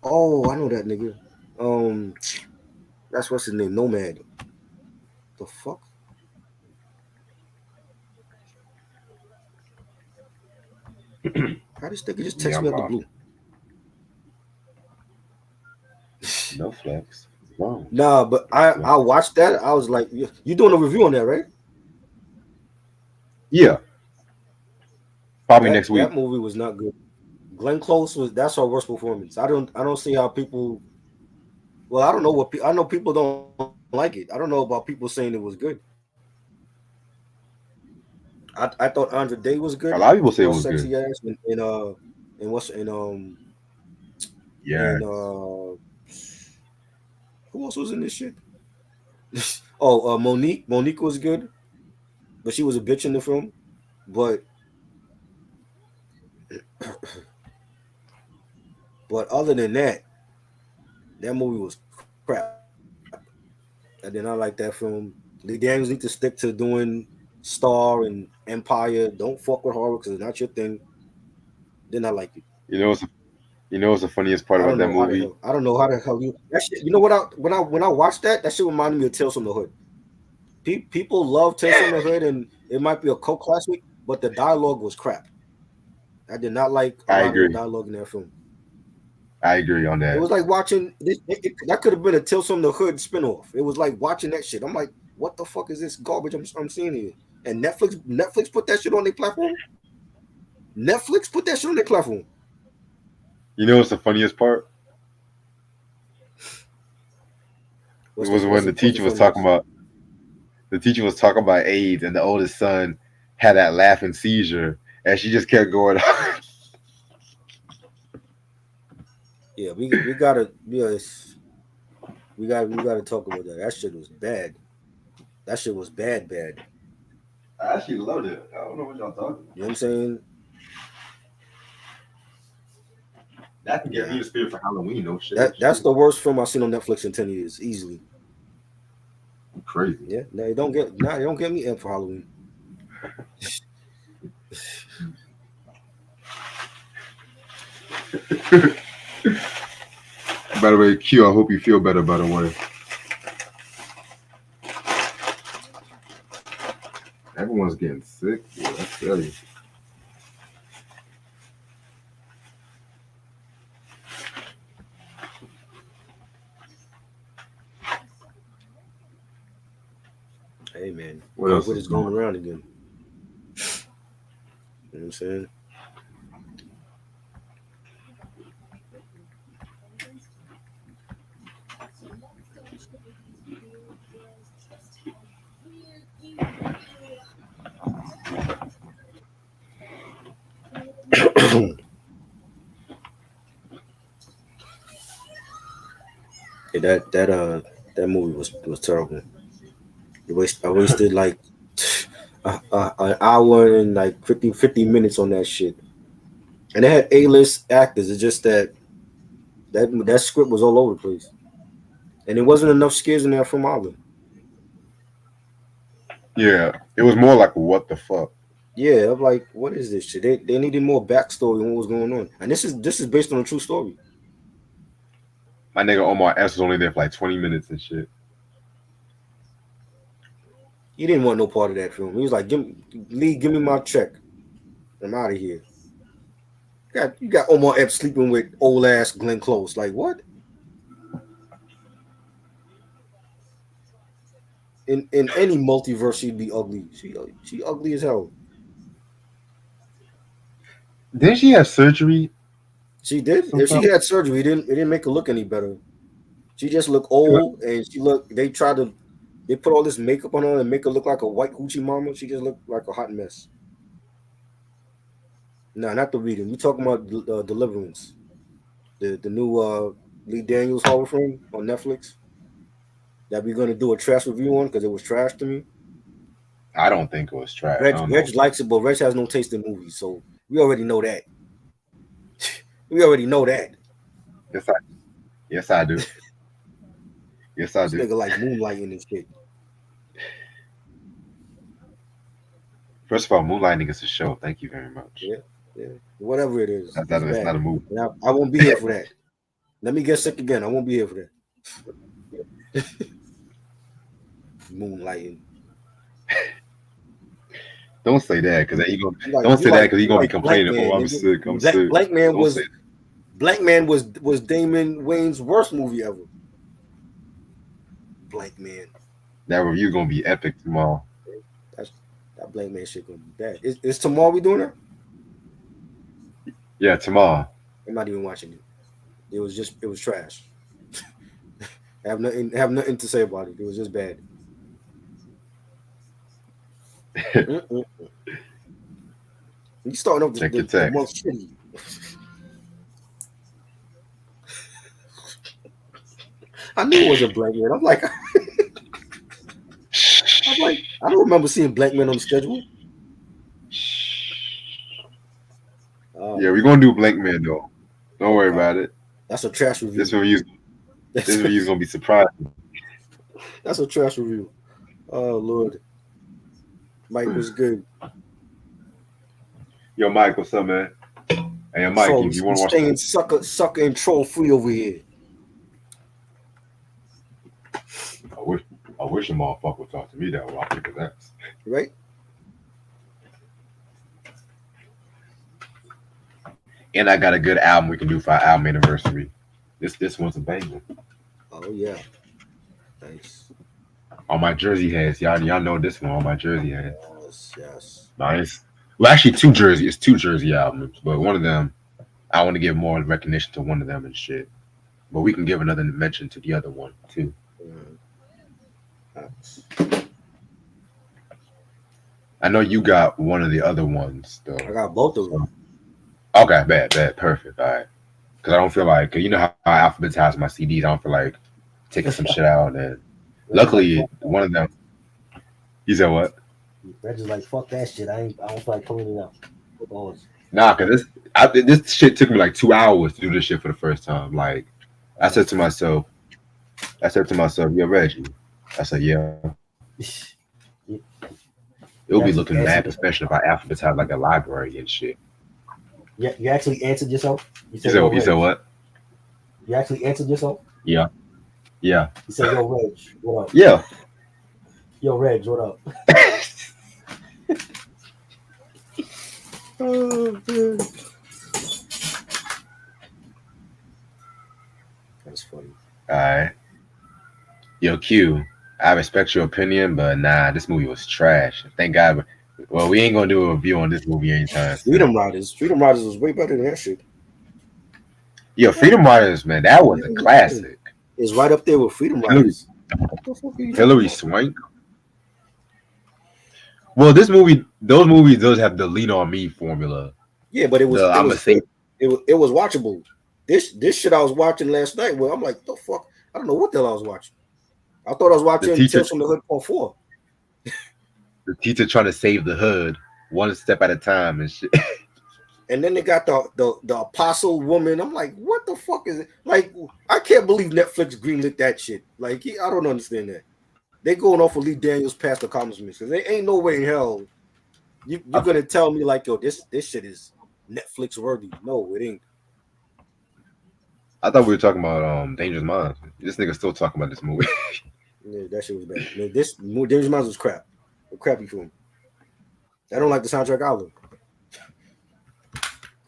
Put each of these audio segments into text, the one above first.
Oh, I know that nigga. Um, that's what's his name, Nomad. The fuck? How this nigga just Yeah, text I'm me out the lost. blue? No flex. What's wrong? Nah, but No flex. I watched that. I was like, you doing a review on that, right? Yeah, probably next That week. movie was not good. Glenn Close was that's her worst performance. I don't see how people. Well, I don't know what I know people don't like it. I don't know about people saying it was good. I thought Andre Day was good A lot with of her people say it was sexy good. ass and what's Yeah. and who else was in this shit? Oh, Monique. Monique was good, but she was a bitch in the film. But other than that, that movie was crap. I did not like that film. Lee Daniels need to stick to doing Star and Empire. Don't fuck with horror because it's not your thing. Did not like it. You know what's the funniest part about that movie? I don't know how the hell you that shit. You know what? When I watched that shit reminded me of Tales from the Hood. People love Tales from the Hood, and it might be a cult classic, but the dialogue was crap. I did not like a I lot of the agree. dialogue in that film. I agree on It that. was like watching this. That could have been a Tales from the Hood spinoff. It was like watching that shit. I'm like, what the fuck is this garbage I'm seeing here? And Netflix put that shit on their platform. Netflix put that shit on their platform. You know what's the funniest part? It was when What's the funniest? the teacher was talking about AIDS, and the oldest son had that laughing seizure, and she just kept going. Yeah, we gotta we gotta talk about that. That shit was bad. That shit was bad. I actually loved it. I don't know what y'all talking You know what I'm about. saying? That can get me Yeah. the spirit for Halloween. No shade. That's Shit. the worst film I've seen on Netflix in 10 years, easily. Crazy. Yeah. They don't get me in for Halloween. By the way, Q, I hope you feel better. By the way, everyone's getting sick. Yeah, that's silly. Hey man, What else COVID is is going going on? around again. You know what I'm saying? Yeah, that movie was terrible. I wasted like an hour and like 50 minutes on that shit. And they had A-list actors. It's just that script was all over the place, and there wasn't enough scares in there from Oliver. Yeah, it was more like what the fuck. Yeah, I'm like, what is this shit? They needed more backstory on what was going on, and this is based on a true story. My nigga Omar S was only there for like 20 minutes and shit. He didn't want no part of that film. He was like, give me my check. I'm out of here. You got Omar Epps sleeping with old ass Glenn Close. Like what? In any multiverse, she'd be ugly. She ugly as hell. Didn't she have surgery She did. If sometime? she had surgery, it didn't make her look any better. She just looked old, and They tried to. They put all this makeup on her and make her look like a white hoochie mama. She just looked like a hot mess. No, not the reading. We talking about Deliverance, the new Lee Daniels horror film on Netflix that we're gonna do a trash review on because it was trash to me. I don't think it was trash. I Reg don't know. Reg likes it, but Reg has no taste in movies, so we already know that. We already know that. Yes, I yes I do. Yes, I This do. nigga like moonlighting and shit. First of all, moonlighting is a show. Thank you very much. Yeah, yeah. Whatever it is, That's not, it's it's bad. not a movie. And I won't be here for that. Let me get sick again. I won't be here for that. Moonlighting. Don't say that because he gonna You like don't you say that like because he you gonna be like Black complaining. Oh, Man, I'm nigga. sick. I'm Black sick. Black Man Don't say was that. Black Man was Damon Wayne's worst movie ever. Black Man. That review gonna be epic tomorrow. That's that Black Man shit gonna be bad. Is tomorrow we doing it? Yeah, tomorrow. I'm not even watching it. It was trash. I have nothing to say about it. It was just bad. Mm-mm. You starting off Check your the text. month shitty. I knew it was a Black Man. I'm like, I don't remember seeing Black Men on the schedule. Oh Yeah, my we're god. gonna do Blank Man though. Don't Oh worry god. about it. That's a trash This review. review's That's this review's gonna be surprising. that's a trash review. Oh Lord. Mike was good. Yo, Mike, what's up, man? Hey, Mike, So if you we want to watch staying sucker and troll free over here. I wish I wish a motherfucker would talk to me that way. I'll kick his ass. Right? And I got a good album we can do for our album anniversary. This one's a banger. Oh yeah. Nice. All my jersey heads, y'all know this one. All my jersey heads. Yes, yes. Nice. Well, actually, two jersey albums, but one of them I want to give more recognition to one of them and shit. But we can give another mention to the other one too. Mm, nice. I know you got one of the other ones though. I got both of them. So, okay, bad, perfect. All right. Because I don't feel like, cause you know how I alphabetize my CDs. I don't feel like taking some shit out. And Reggie like luckily, fuck. one of them. You said what? Reggie's like fuck that shit. I don't feel like pulling it out. Pause. Nah, cause this shit took me like 2 hours to do this shit for the first time. Like, I said to myself, yo, Reggie. I said, yeah. you, It you would be actually looking mad answered. professional if I alphabetize like a library and shit. You actually answered yourself. You You said said yo you said Reg. what? You actually answered yourself. Yeah, yeah, You said yo Reg. What up? yeah. Yo Reg. What up? Oh, man. That's funny. All right. Yo, Q, I respect your opinion, but nah, this movie was trash. Thank God. Well, we ain't gonna do a review on this movie anytime soon. Freedom Riders. Freedom Riders was way better than that shit. Yo, What? Freedom Riders, man, that was a Yeah. classic. It's right up there with Freedom Hillary, Riders. What the fuck are you talking Hillary about? Swank. Well, those movies does have the lean on me formula. Yeah, but The it I'm gonna was say good. It was watchable. This shit I was watching last night. Well, I'm like, the fuck? I don't know what the hell I was watching. I thought I was the watching teacher, Tales from the Hood Part 4. the teacher trying to save the hood one step at a time and shit. And then they got the apostle woman. I'm like, what the fuck is it? Like, I can't believe Netflix greenlit that shit. Like, I don't understand that. They going off of Lee Daniels' past accomplishments because there ain't no way in hell you're I, gonna tell me like, yo, this shit is Netflix worthy. No, it ain't. I thought we were talking about Dangerous Minds. This nigga still talking about this movie. Yeah, that shit was bad. Man, this Dangerous Minds was crap. A crappy film. I don't like the soundtrack either,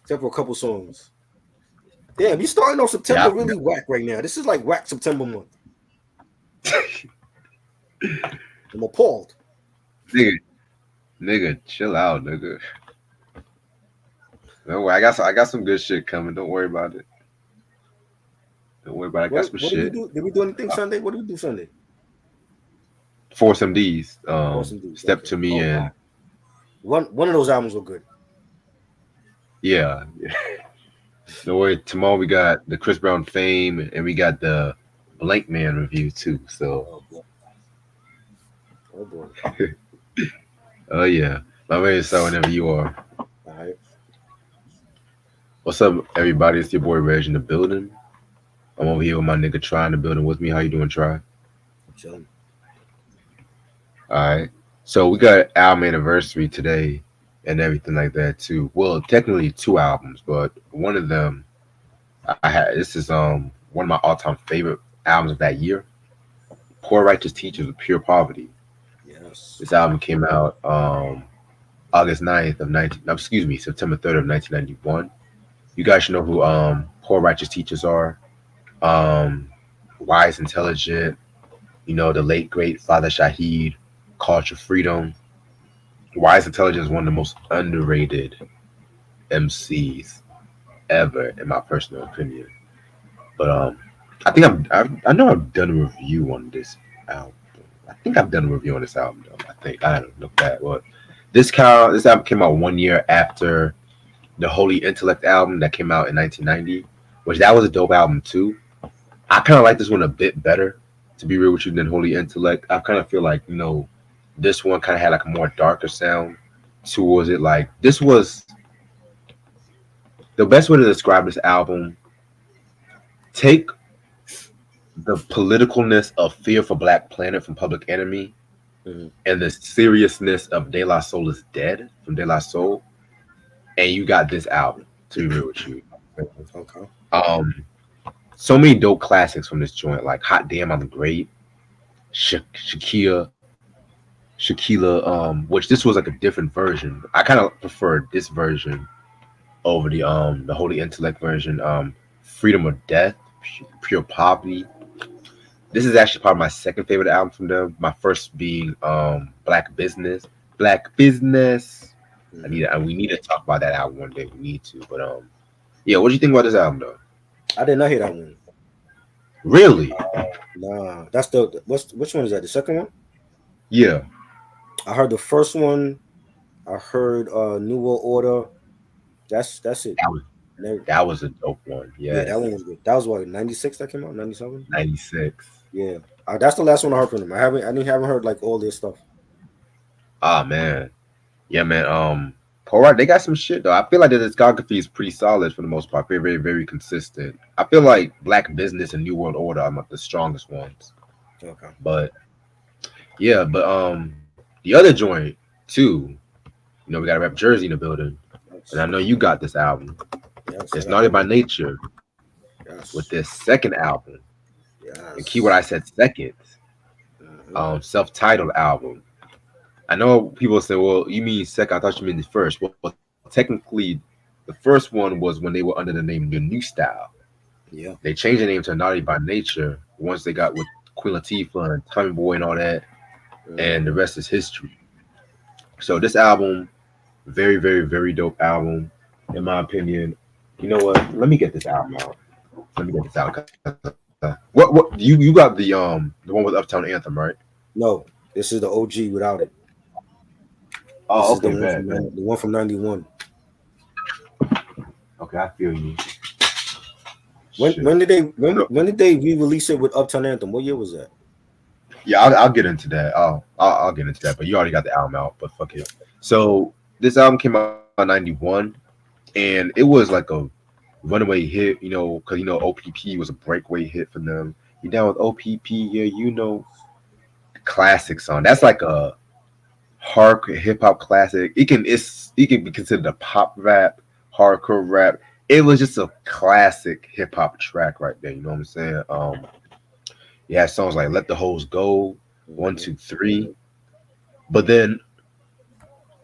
except for a couple songs. Damn, you starting off Yeah, September really whack right now. This is like whack September month. I'm appalled. nigga, nigga, chill out, nigga. Don't worry, I got some good shit coming. Don't worry about it. Don't worry about it. I got some What did we shit. do? Did we do anything Sunday? What did we do Sunday? Force MDs. Awesome dudes. Step Okay. to Me Oh and wow. One of those albums were good. yeah. Don't worry. Tomorrow we got the Chris Brown Fame and we got the Blank Man review too. So Oh boy. Oh boy. oh yeah. My man so whenever you are. All right. What's up, everybody? It's your boy Reg in the building. I'm over here with my nigga Try in the building with me. How you doing, Try? Chilling. All right. So we got album anniversary today and everything like that too. Well, technically two albums, but one of them I had this is one of my all-time favorite albums of that year, Poor Righteous Teachers with Pure Poverty. Yes. This album came out August 9th of 19 no, excuse me, September 3rd of 1991. You guys should know who Poor Righteous Teachers are. Um Wise Intelligent, the late great Father Shahid, Culture Freedom. Wise Intelligent is one of the most underrated MCs ever, in my personal opinion. But I think I know I've done a review on this album. I think I've done a review on this album though. I think I don't look back. But this album came out 1 year after the Holy Intellect album that came out in 1990, which that was a dope album too. I kind of like this one a bit better, to be real with you, than Holy Intellect. I kind of feel like this one kind of had like a more darker sound towards it. Like this was the best way to describe this album. Take the politicalness of Fear for Black Planet from Public Enemy Hmm. and the seriousness of De La Soul is Dead from De La Soul, and you got this album, to be real with you. Okay. Um, so many dope classics from this joint, like Hot Damn I'm Great, Shakila, which this was like a different version. I kind of preferred this version over the Holy Intellect version. Freedom or Death, Pure Poverty. This is actually probably my second favorite album from them. My first being Black Business. Black Business. Hmm. We need to talk about that album one day. We need to. But yeah, what do you think about this album though? I did not hear that one. Really? Nah, that's the which one is that? The second one? Yeah. I heard the first one. I heard New World Order. That's it. That was Never, that was a dope one. yeah, Yes. that one was good. That was what, 96 that came out, 97. 96. Yeah, that's the last one I heard from them. I haven't heard like all their stuff. Ah man. Yeah, man. Paul Rudd, they got some shit though. I feel like the discography is pretty solid for the most part. Very, very, very consistent. I feel like Black Business and New World Order are like the strongest ones. Okay. But yeah, but the other joint too, we got to rep Jersey in the building. And I Yes. know you got this album. Yes. I It's got Naughty that by one. Nature with Yes. their second album. And keyword Yes. I said second, Hmm. self-titled album. I know people say, well, you mean second? I thought you meant the first. Well, technically, the first one was when they were under the name The New Style. Yeah. They changed the name to Naughty by Nature once they got with Queen Latifah and Tommy Boy and all that, and Hmm. the rest is history. So this album, very, very, very dope album, in my opinion. You know what? Let me get this album out. Let me get this out. What you got the one with Uptown Anthem, right? No, this is the OG without it. Oh, This is okay, bad, bad. the one from 91. Okay, I feel you. When Shit. when did they So, when did they re-release it with Uptown Anthem? What year was that? yeah, I'll get into that. I'll get into that. But you already got the album out. But fuck it. So this album came out in '91, and it was like a runaway hit. Because OPP was a breakaway hit for them. You down with OPP? Yeah, classic song. That's like a hardcore hip hop classic. It can be considered a pop rap, hardcore rap. It was just a classic hip hop track right there. You know what I'm saying? You had songs like "Let the Hoes Go," "One Hmm. Two Three," but then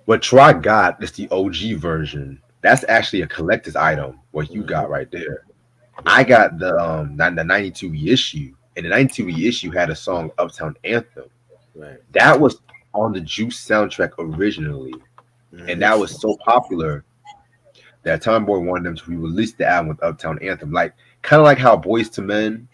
what Try got is the OG version. That's actually a collector's item. What you Hmm. got right there. Yeah. I got the '92 issue, and the '92 issue had a song "Uptown Anthem." Right. That was on the Juice soundtrack originally, and that Hmm. was so popular that Time Boy wanted them to re-release the album with Uptown Anthem, like kind of like how Boys to Men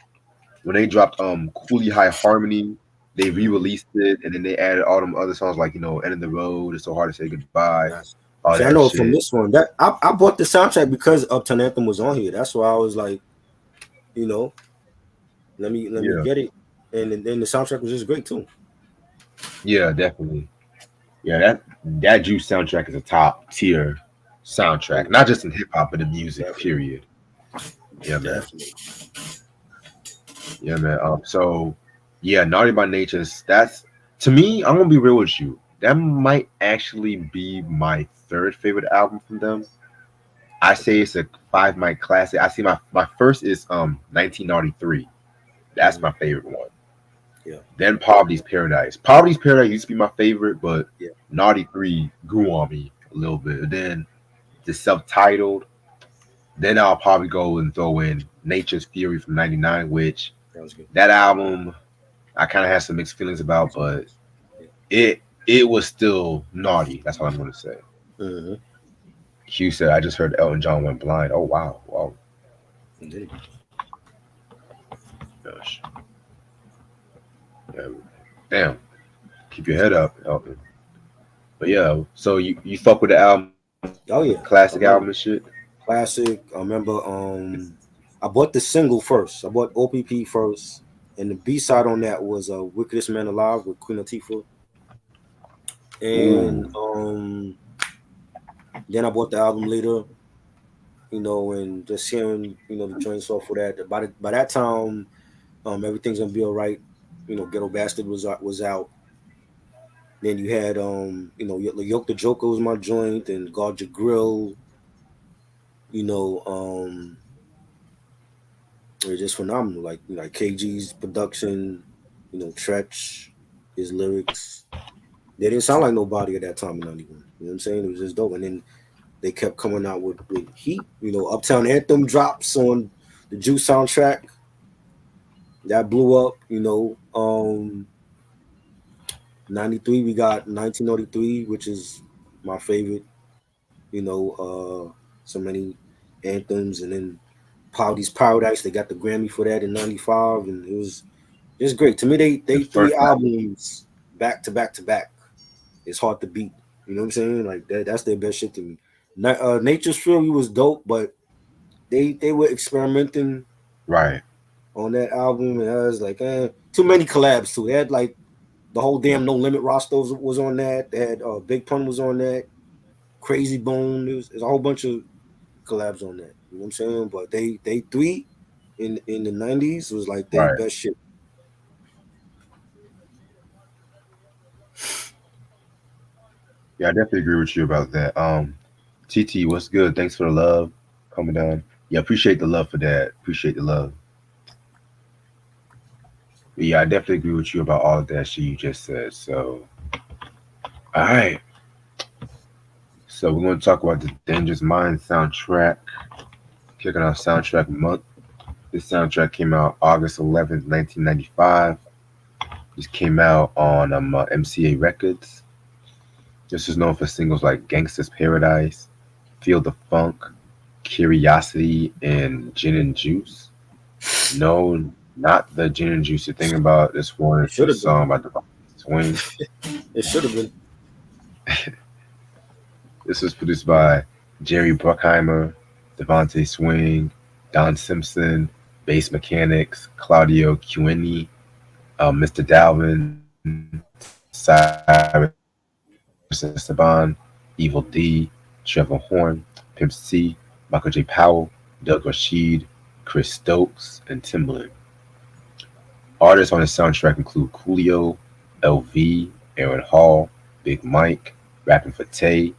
when they dropped Coolie High Harmony, they Hmm. re-released it and then they added all them other songs like End of the Road, It's So Hard to Say Goodbye, Yes. all See, I that know from shit. this one that I bought the soundtrack because Uptown Anthem was on here. That's why I was like, you know, let me Yeah, get it, and then the soundtrack was just great too. yeah, definitely. Yeah, that Juice soundtrack is a top tier soundtrack, not just in hip hop but in music. Definitely, Period. Yeah, man. definitely. Yeah, man. So yeah, Naughty by Nature. That's to me. I'm gonna be real with you. That might actually be my third favorite album from them. I say it's a 5 mic classic. I see my first is 1993. That's Hmm. my favorite one. Yeah, Then Poverty's Paradise. Poverty's Paradise used to be my favorite, but yeah, Naughty 3 grew on me a little bit. Then the self-titled. Then I'll probably go and throw in Nature's Fury from '99, which that was good. that album I kind of had some mixed feelings about, Mixed but feelings. Yeah. it was still naughty. That's all I'm gonna say. Hmm. Hugh said, "I just heard Elton John went blind." Oh wow, wow, Indeed. gosh, yeah. Damn. Keep your head up, Elton. But yeah, so you fuck with the album, Oh classic yeah, album and I shit. love it. Classic. I remember. I bought the single first. I bought OPP first, and the B side on that was "Wickedest Man Alive" with Queen Latifah. Ooh, And then I bought the album later. And just hearing the joints off of that. By that time, everything's gonna be all right. Ghetto Bastard was out. Then you had Yoke the Joker was my joint, and Guard Your Grill. You know, they're just phenomenal. Like KG's production, Tretch, his lyrics. They didn't sound like nobody at that time in '91. You know what I'm saying? It was just dope. And then they kept coming out with heat. Uptown Anthem drops on the Juice soundtrack that blew up. '93 we got 1903, which is my favorite. So many anthems, and then Powdy's Paradise. They got the Grammy for that in '95, and it was just great. To me, they the three first album. albums back to back to back. It's hard to beat. You know what I'm saying? Like that's their best shit to me. Nature's Fury was dope, but they were experimenting Right. on that album, and I was like, too many collabs too. They had like the whole damn No Limit roster was on that. They had Big Pun was on that. Crazy Bone. There's a whole bunch of collabs on that. You know what I'm saying? But they three in the '90s was like they Right. best shit. Yeah, I definitely agree with you about that. TT, what's good? Thanks for the love coming down. Yeah, appreciate the love for that. Appreciate the love. But yeah, I definitely agree with you about all of that shit you just said. So, all right. So we're going to talk about the Dangerous Minds soundtrack. Kicking off soundtrack month. This soundtrack came out August 11th, 1995. This came out on MCA Records. This is known for singles like Gangsta's Paradise, Feel the Funk, Curiosity, and Gin and Juice. No, not the Gin and Juice you're thinking about. This one It is the should have been. song by the Swing. It should have been. This was produced by Jerry Bruckheimer, Devontae Swing, Don Simpson, Bass Mechanics, Claudio Cueni, Mr. Dalvin, Cyrus Esteban, Evil D, Trevor Horn, Pimp C, Michael J. Powell, Doug Rashid, Chris Stokes, and Timbaland. Artists on the soundtrack include Coolio, LV, Aaron Hall, Big Mike, Rapping for Tay,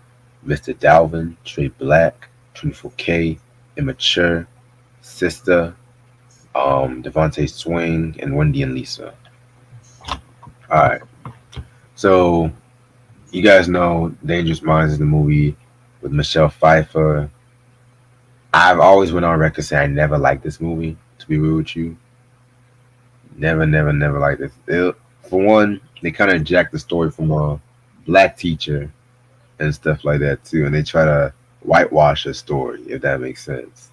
Mr. Dalvin, Trey Black, 24K, Immature, Sister, Devontae Swing, and Wendy and Lisa. All right. So you guys know Dangerous Minds is the movie with Michelle Pfeiffer. I've always went on record saying I never liked this movie. To be real with you, never, never, never liked this. For one, they kind of jacked the story from a black teacher and stuff like that too, and they try to whitewash a story if that makes sense.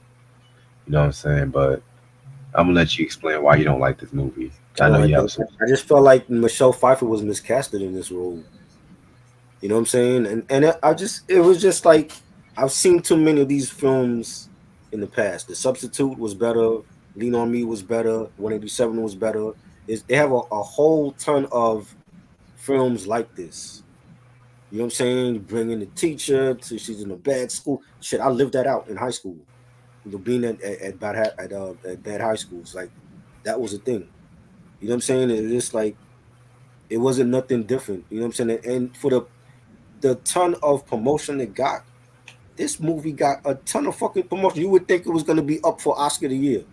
You know what I'm saying? But I'm gonna let you explain why you don't like this movie. I know Well, you have some. I just felt like Michelle Pfeiffer was miscasted in this role. You know what I'm saying? And it was just like I've seen too many of these films in the past. The Substitute was better. Lean on Me was better. 187 was better. They have a whole ton of films like this. You know what I'm saying? Bringing the teacher to she's in a bad school. Shit, I lived that out in high school. Being at bad high schools, like that was a thing. You know what I'm saying? It's just like it wasn't nothing different. You know what I'm saying? And for the ton of promotion it got, this movie got a ton of fucking promotion. You would think it was gonna be up for Oscar of the year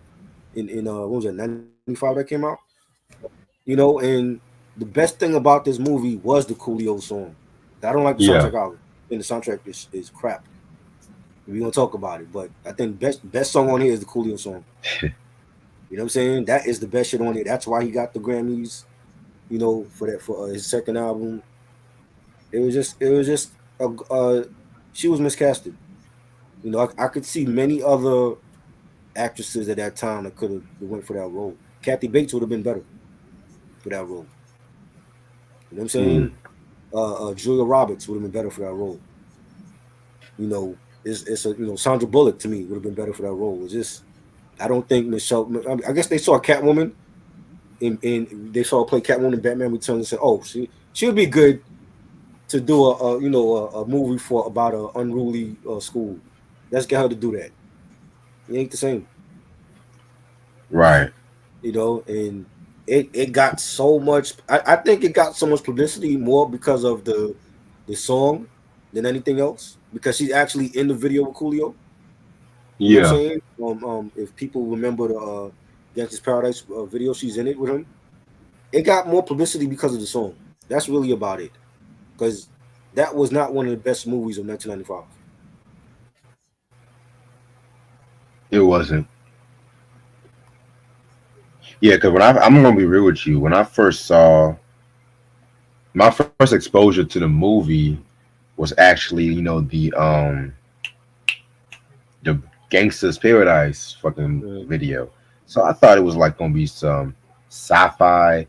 in what was it, 95 that came out? You know, and the best thing about this movie was the Coolio song. I don't like the Yeah. soundtrack out. And the soundtrack is crap. We're gonna talk about it, but I think best song on here is the Coolio song. You know what I'm saying? That is the best shit on it. That's why he got the Grammys. You know, for that for his second album. It was just she was miscasted. You know, I could see many other actresses at that time that could have went for that role. Kathy Bates would have been better for that role. You know what I'm Mm. saying? Julia Roberts would have been better for that role. You know, it's a Sandra Bullock to me would have been better for that role. It's just I don't think Michelle. I guess they saw Catwoman and they saw her play Catwoman in Batman Returns and said, "Oh, she would be good to do a movie for about a unruly school. Let's get her to do that. It ain't the same, Right. and it got so much. I think it got so much publicity more because of the song than anything else because she's actually in the video with Coolio. You know what I'm Yeah. saying? If people remember the Gangsta's Paradise video, she's in it with him. It got more publicity because of the song. That's really about it. Because that was not one of the best movies of 1995. It wasn't. Yeah, because I'm gonna be real with you. When I first saw my first exposure to the movie was actually, the Gangsta's Paradise fucking Mm. video. So I thought it was like gonna be some sci-fi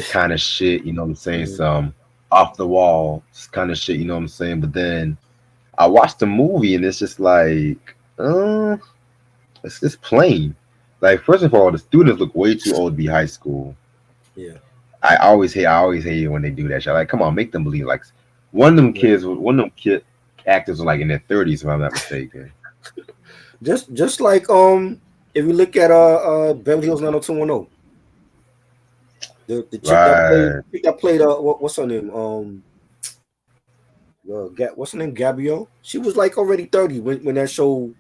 kind of shit, you know what I'm saying? Mm. Some off the wall kind of shit, you know what I'm saying? But then I watched the movie and it's just like, it's just plain. Like first of all, the students look way too old to be high school. Yeah. I always hate it when they do that shit. Like, come on, make them believe. Like, one of them kid actors was like in their 30s, if I'm not mistaken. Just like if you look at Beverly Hills 90210, the Right. chick that played what's her name what's her name, Gabrielle, she was like already 30 when that show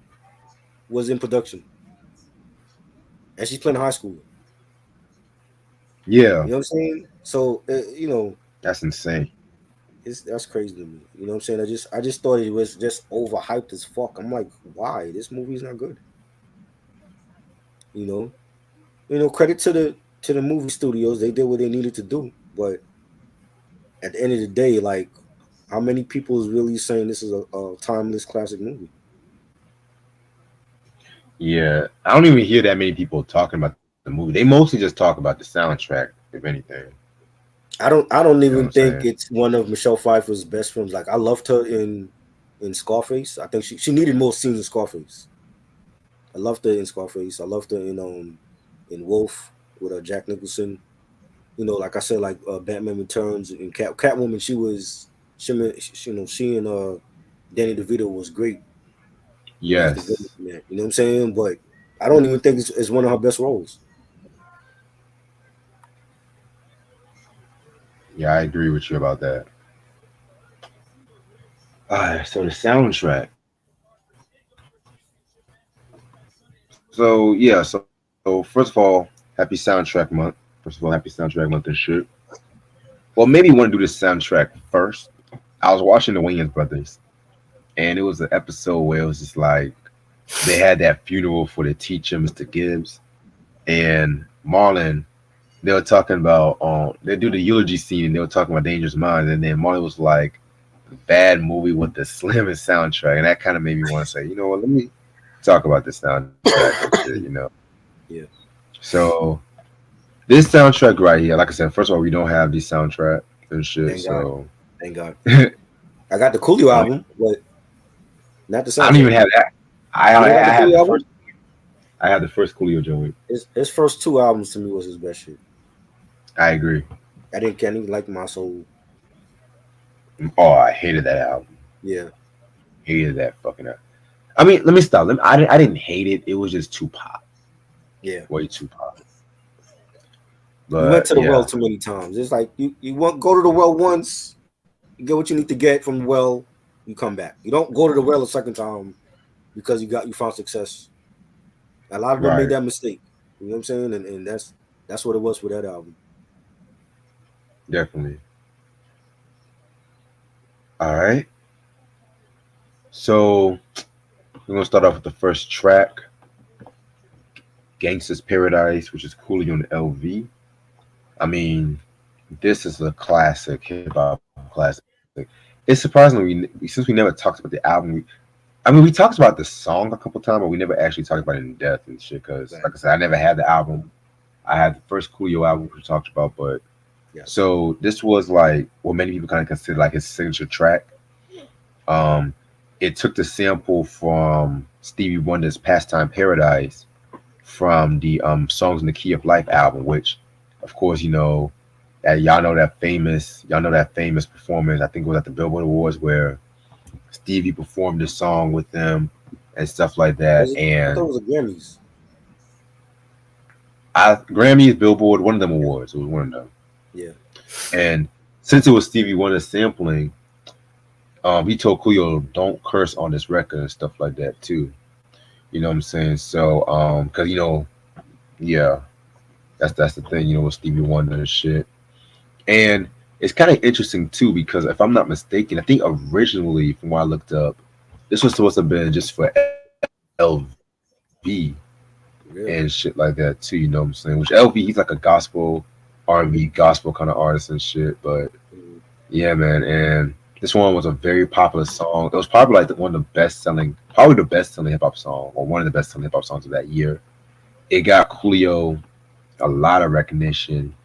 was in production, and she's playing high school. Yeah, You know what I'm saying? So that's insane. that's crazy to me. You know what I'm saying? I just thought it was just overhyped as fuck. I'm like, why? This movie's not good. You know, credit to the movie studios. They did what they needed to do, but at the end of the day, like, how many people is really saying this is a timeless classic movie? Yeah, I don't even hear that many people talking about the movie. They mostly just talk about the soundtrack, if anything. I don't You know what even I'm think saying? it's one of Michelle Pfeiffer's best films. Like, I loved her in Scarface. I think she needed more scenes in Scarface. I loved her in Scarface. I loved her in Wolf with Jack Nicholson. Like I said, like Batman Returns and Catwoman. She and Danny DeVito was great as the villain Yes. in that. You know what I'm saying? But I don't even think it's one of her best roles. Yeah, I agree with you about that. So the soundtrack. So yeah, so first of all, happy soundtrack month. First of all, happy soundtrack month and shit. Well, maybe you want to do this soundtrack first. I was watching the Wayans brothers, and it was an episode where it was just like they had that funeral for the teacher, Mr. Gibbs, and Marlon. They were talking about they do the eulogy scene, and they were talking about Dangerous Minds, and then Marlon was like, "Bad movie with the slimmest soundtrack," and that kind of made me want to say, you know what, let me talk about the soundtrack and shit, you know. Yeah, So this soundtrack right here, like I said, first of all, we don't have the soundtrack and shit, thank God, so thank God. I I got the Coolio don't, album, but not the I don't even soundtrack. have that. You don't got I the have Coolio the album? first. I have the first Coolio joint. His first two albums to me was his best shit. I agree. Can't even like My Soul. Oh, I hated that album. Yeah, Hated that fucking album. I mean, let me stop. I didn't hate it. It was just too pop, yeah. way too pop. You went But to the well yeah, too many times. It's like you want go to the well once, you get what you need to get from the well. you come back. You don't go to the well a second time because you found success. A lot of them made Right. that mistake. You know what I'm saying? And that's what it was for that album. Definitely. All right. So we're gonna start off with the first track, "Gangsta's Paradise," which is Coolio and LV. I mean, this is a classic, hip hop classic. It's surprising since we never talked about the album. I mean, we talked about the song a couple times, but we never actually talked about it in depth and shit. Because, like I Right. said, I never had the album. I had the first Coolio album, which we talked about, but Yes. so this was like what many people kind of consider like his signature track. Um, it took the sample from Stevie Wonder's "Pastime Paradise" from the "Songs in the Key of Life" album, which, of course, y'all know that famous performance. I think it was at the Billboard Awards where Stevie performed this song with them and stuff like that. Was it? I thought And it was a Grammys. Grammys, Billboard, one of them awards. It was one of them. Yeah. And since it was Stevie Wonder sampling, he told Coolio don't curse on this record and stuff like that too. You know what I'm saying? So, because yeah, that's the thing. With Stevie Wonder and shit. And it's kind of interesting too because if I'm not mistaken, I think originally, from what I looked up, this was supposed to have been just for LV and shit like that too. Really? You know what I'm saying? Which LV, he's like a gospel, R&B, gospel kind of artist and shit. But Mhm. yeah, man, and this one was a very popular song. It was probably like one of the best selling, probably the best selling hip hop song, or one of the best selling hip hop songs of that year. It got Coolio a lot of recognition.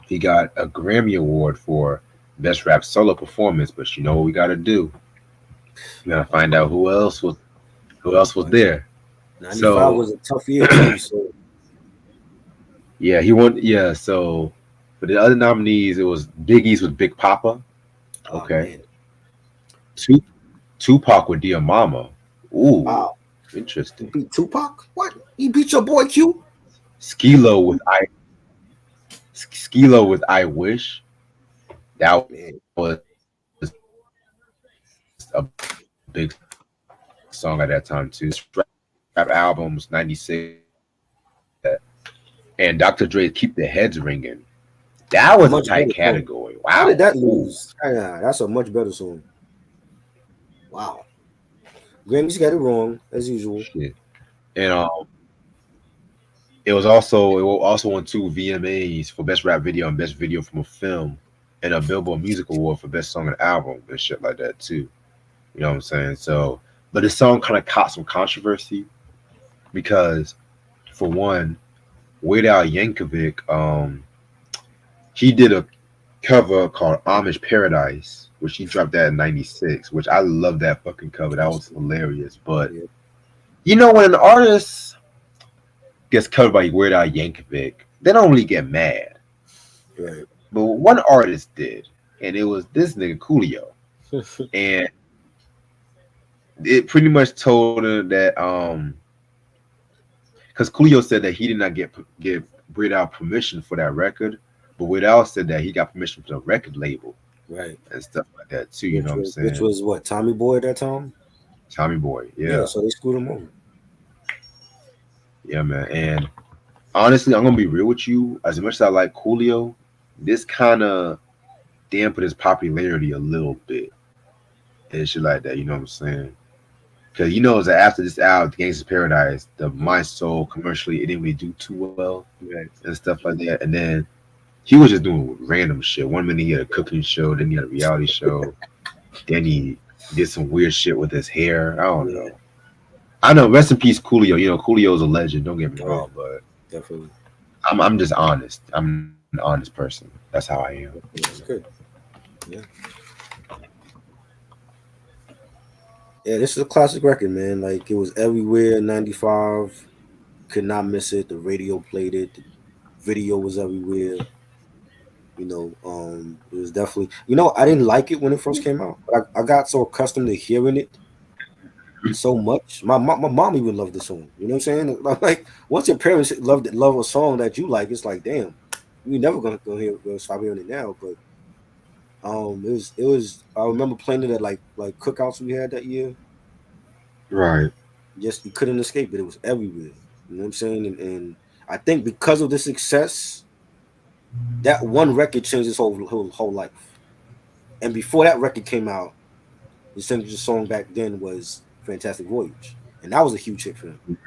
He got a Grammy Award for Best Rap Solo Performance. But you know what we got to do? We got to find out who else was Right. there. 95 So was a tough year too. So, yeah, he won. Yeah, so for the other nominees, it was Biggie's with Big Papa. oh Okay, man, Tu- Tupac with Dear Mama. Ooh, wow, he interesting. beat Tupac. What? He beat your boy Q? Skilo with I Wish. That was Man, a big song at that time too. Best rap albums '96. And Dr. Dre Keep the Heads Ringing. That was a tight category. Wow. Ooh. much better song. How did that lose? That's a much better song. Wow. Shit. Grammys got it wrong And as usual. it will also won two VMAs for Best Rap Video and Best Video from a Film, and a Billboard Music Award for Best Song and Album and shit like that too. You know what I'm saying? So, but the song kind of caught some controversy because, for one, Weird Al Yankovic, he did a cover called Amish Paradise, which he dropped that in '96, which I love that fucking cover. That was Classic. hilarious. But Yeah. when an artist gets covered by Weird Al Yankovic, they don't really get mad. Right. But one artist did, and it was this nigga Coolio. And it pretty much told her that because Coolio said that he did not give Weird Al permission for that record, but Weird Al said that he got permission from the record label Right. and stuff like that too. You know Which what I'm was which saying? was what, Tommy Boy at that time? Tommy Boy, Yeah, yeah, so they screwed him over. yeah, man. And honestly, I'm gonna be real with you. As much as I like Coolio, this kind of dampened his popularity a little bit and shit like that. You know what I'm saying? Because that after this album, Gangsta's Paradise, the My Soul commercially, it didn't really do too well Right. and stuff like that. And then he was just doing random shit. One minute he had a cooking show, then he had a reality show, then he did some weird shit with his hair. I don't Yeah. know. I know. Rest in peace, Coolio. Coolio's a legend. Don't get me Oh yeah, wrong, but definitely. I'm just honest. I'm an honest person. That's how I am. That's good. Yeah. Yeah, this is a classic record, man. Like it was everywhere in 95. Could not miss it. The radio played it. The video was everywhere. It was definitely I didn't like it when it first came out. But I got so accustomed to hearing it so much. My mom even loved the song. You know what I'm saying? Like once your parents love a song that you like, it's like damn, we never gonna go here go stop hearing it now. But It was. I remember playing it at like cookouts we had that year. Right. Just you couldn't escape it. It was everywhere. You know what I'm saying? And I think because of the success, that one record changed his whole life. And before that record came out, his signature song back then was "Fantastic Voyage," and that was a huge hit for him.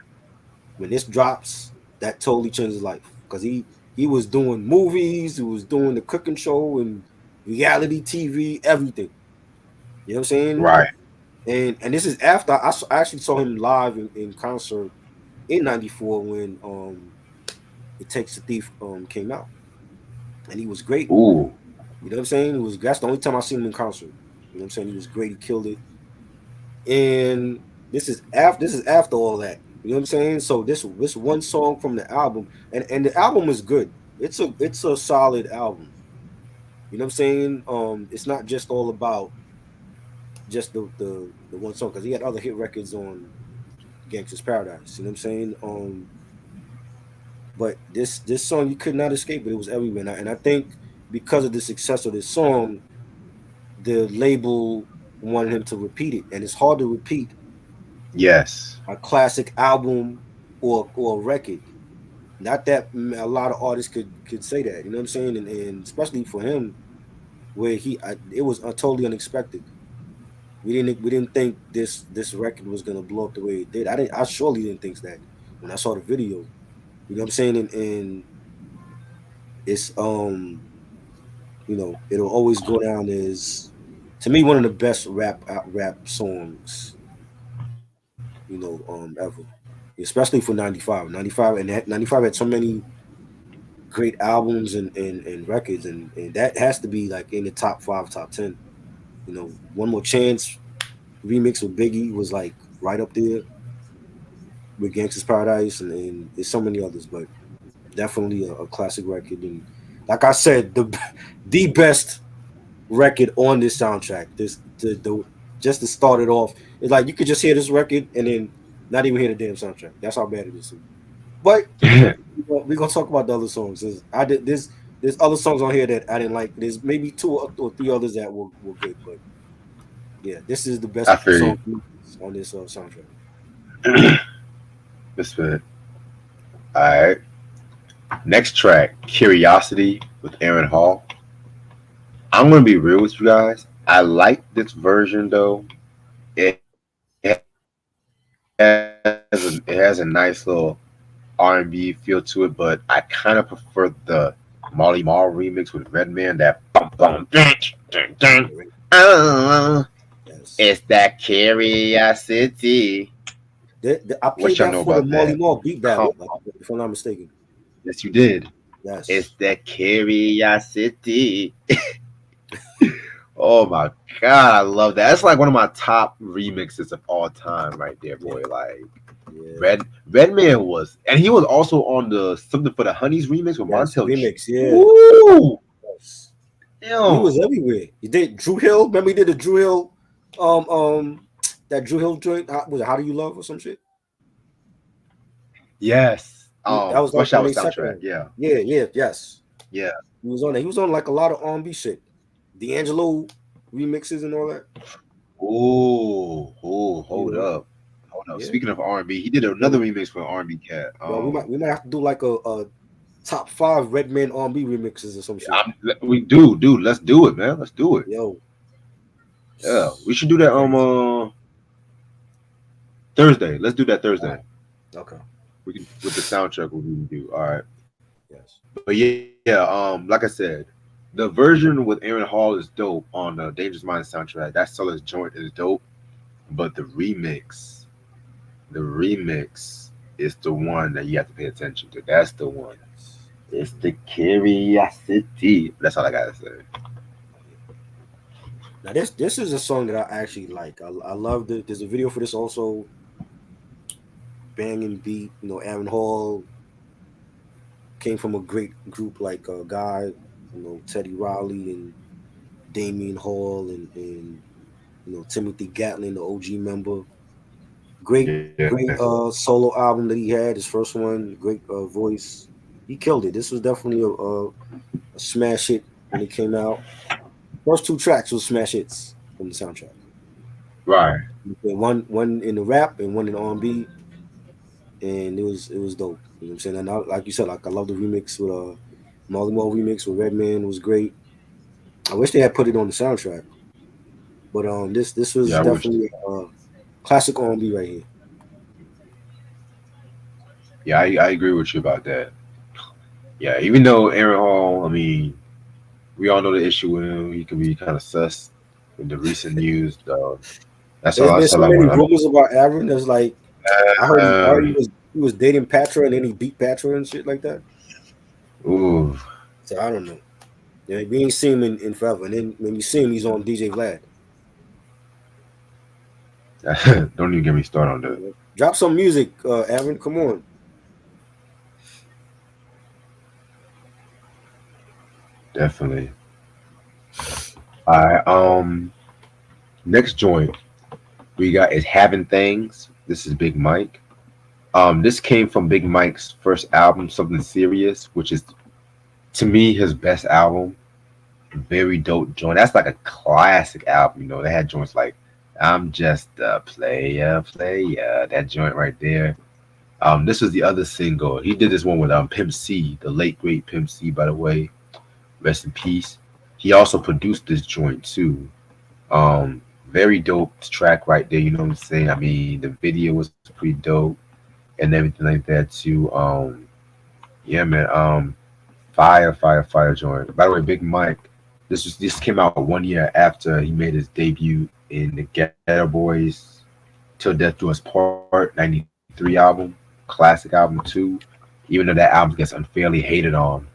When this drops, that totally changed his life because he was doing movies, he was doing the cooking show and reality TV, everything. You know what I'm saying? Right. And this is after I actually saw him live in concert in '94 when "It Takes a Thief" came out, and he was great. Ooh. You know what I'm saying? It was That's the only time I seen him in concert. You know what I'm saying? He was great. He killed it. And this is after all that. You know what I'm saying? So this one song from the album, and the album is good. It's a solid album. You know what I'm saying? It's not just all about just the one song because he had other hit records on Gangsta's Paradise. You know what I'm saying? But this song you could not escape it. It was everywhere, and I think because of the success of this song, the label wanted him to repeat it, and it's hard to repeat Yes. a classic album or a record. Not that a lot of artists could say that. You know what I'm saying? And especially for him, where it was totally unexpected. We didn't think this record was gonna blow up the way it did. I surely didn't think that when I saw the video. You know what I'm saying? And it's it'll always go down as, to me, one of the best rap songs ever, especially for 95. 95 and 95 had so many great albums and records, and that has to be like in the top 5, top 10. One More Chance remix with Biggie was like right up there with Gangsta's Paradise, and there's so many others, but definitely a classic record. And like I said, the best record on this soundtrack. Just to start it off, it's like you could just hear this record and then not even hear the damn soundtrack. That's how bad it is. But we're gonna talk about the other songs. There's other songs on here that I didn't like. There's maybe two or three others that were good, but yeah, this is the best I feel song you. on this soundtrack. Misfit. All right. Next track, Curiosity with Aaron Hall. I'm gonna be real with you guys. I like this version though. It has a nice little R&B feel to it, but I kind of prefer the Molly Mall remix with Redman. That bum bum dun, dun, dun. All right. Oh, Yes. it's that curiosity. I What played y'all that know for the about Molly that? Mall beat Come battle, like, on. if I'm not mistaken. Yes, you did. It's Yes. that curiosity. Oh my god, I love that. That's like one of my top remixes of all time, right there, Yeah. boy. Like Yeah. Redman was, and he was also on the Something for the Honeys remix with Yes. Montel. Remix. Yeah. Woo, Yes. He damn. was everywhere. He did Drew Hill. Remember he did the Drew Hill, um, um, that Drew Hill joint. Was it How Do You Love or some shit? Yes. That was like Rush on Hour their second soundtrack. one. Yeah. Yeah. Yeah. Yes. Yeah. He was on it. He was on like a lot of R&B shit, D'Angelo remixes and all that. Ooh, ooh, You hold know. up. Hold up. Yeah. Speaking of R&B, he did Yo, another remix for R&B cat. yo, we might have to do like a top 5 Redman R&B remixes or some shit. We do, dude. Let's do it, man. Let's do it. Yo. Yeah, we should do that Thursday. Let's do that All Thursday. right. Okay. We can with the soundtrack we can do. All right. Yes. But yeah, like I said, the version with Aaron Hall is dope on the Dangerous Minds soundtrack. That solo joint is dope. But the remix is the one that you have to pay attention to. That's the one. Yes. It's the curiosity. That's all I gotta say. Now this is a song that I actually like. I love it. There's a video for this also. Banging beat. Aaron Hall came from a great group like Guy, Teddy Riley and Damian Hall and Timothy Gatlin, the OG member. Great, Yeah. great solo album that he had. His first one. Great voice. He killed it. This was definitely a smash hit when it came out. First two tracks was smash hits from the soundtrack. Right. And one in the rap and one in the R&B, and it was dope. You know what I'm saying? And like you said, like I love the remix with Molly Mall remix with Redman was great. I wish they had put it on the soundtrack, but this was Yeah, I wish. definitely classic R&B right here. Yeah, I agree with you about that. Yeah, even though Aaron Hall, I mean, we all know the issue with him. He can be kind of sus with the recent news. Though. That's all. There's been That's so all I many want. rumors about Aaron. There's like I heard Um, he was dating Patra and then he beat Patra and shit like that. ooh, So I don't know. Yeah, we ain't seen him in forever. And then when you see him, he's on DJ Vlad. don't even get me started on that. You know? Drop some music, Aaron. Come on. Definitely. All right. Next joint we got is Having Things. This is Big Mike. This came from Big Mike's first album, Something Serious, which is to me his best album. Very dope joint. That's like a classic album. You know, they had joints like "I'm Just a Player, Player." That joint right there. This was the other single. He did this one with Pimp C, the late great Pimp C, by the way. Rest in peace. He also produced this joint too. Very dope track right there. You know what I'm saying? I mean, the video was pretty dope and everything like that too. Yeah, man. Fire joint. By the way, Big Mike. This came out 1 year after he made his debut in the Ghetto Boys Till Death Do Us Part '93 album, classic album too. Even though that album gets unfairly hated on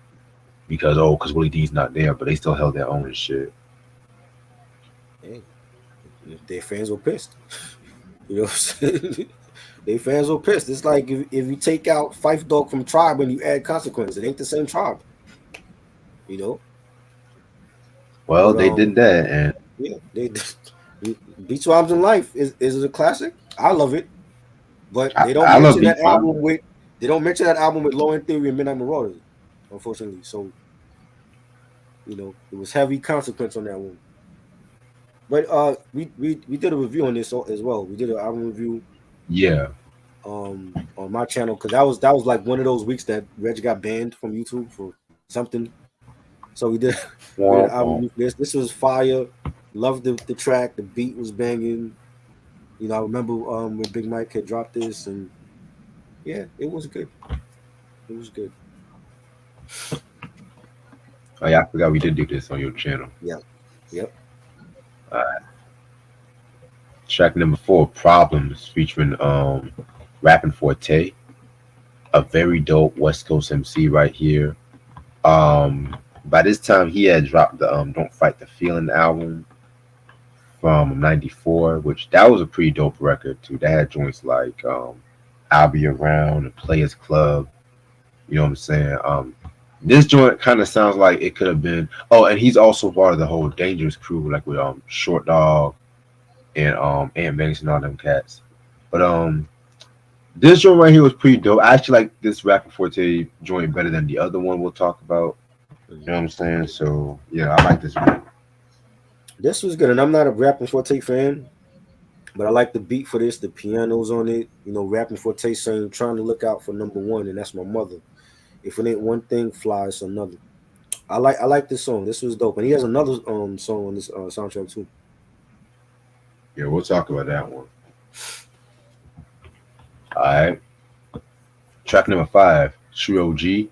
because Willie D's not there, but they still held their own and shit. Hey, their fans were pissed. You know what I'm saying? Their fans were pissed. It's like if you take out Fife Dog from Tribe and you add Consequence, it ain't the same tribe. You know? Well, But they did that, and yeah, they Beats Rhymes in Life is a classic. I love it, but they don't I love mention that Beat Five. album with they don't mention that album with Low End Theory and Midnight Marauders, unfortunately. So it was heavy consequence on that one. But we did a review on this as well. We did an album review Yeah, on my channel because that was like one of those weeks that Reg got banned from YouTube for something. So we did we did an womp album womp. review for this. This was fire. Loved the track. The beat was banging. I remember when Big Mike had dropped this, and yeah, it was good. It was good. Oh yeah, I forgot we did do this on your channel. Yeah. Yep. Track number four, Problems, featuring Rapping Forte, a very dope West Coast MC right here. By this time he had dropped the Don't Fight the Feeling album from '94, which that was a pretty dope record too. That had joints like I'll Be Around and Players Club. You know what I'm saying? This joint kind of sounds like it could have been. Oh, and he's also part of the whole Dangerous crew, like with Short Dog and Ant Banks and all them cats. But this joint right here was pretty dope. I actually like this Rapping Forte joint better than the other one we'll talk about. You know what I'm saying? So yeah, I like this one. This was good, and I'm not a Rapping Forte fan, but I like the beat for this. The pianos on it. Rapping Forte saying, "Trying to look out for number one," and that's my mother. If it ain't one thing, fly, it's another. I like this song. This was dope, and he has another song on this soundtrack too. Yeah, we'll talk about that one. All right. Track number five, True OG.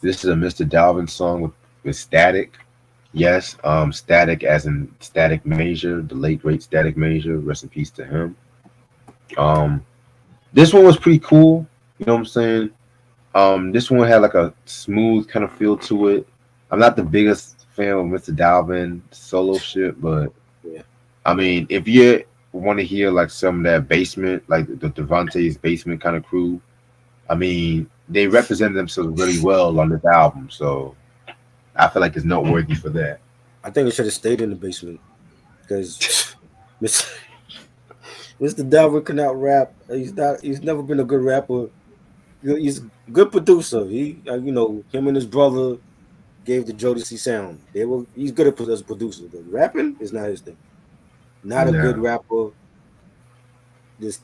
This is a Mr. Dalvin song with Static. Yes, Static as in Static Major, the late great Static Major. Rest in peace to him. Um, this one was pretty cool. You know what I'm saying? This one had like a smooth kind of feel to it. I'm not the biggest fan of Mr. Dalvin solo shit, but Yeah, I mean, if you want to hear like some of that basement, like the Devontae's basement kind of crew, I mean, they represent themselves really well on this album. So I feel like it's noteworthy for that. I think it should have stayed in the basement because Mr. Delvin cannot rap. He's not. He's never been a good rapper. He's a good producer. Him and his brother. gave the Jodeci sound. He's good at as a producer, but rapping is not his thing. Not a good No. rapper.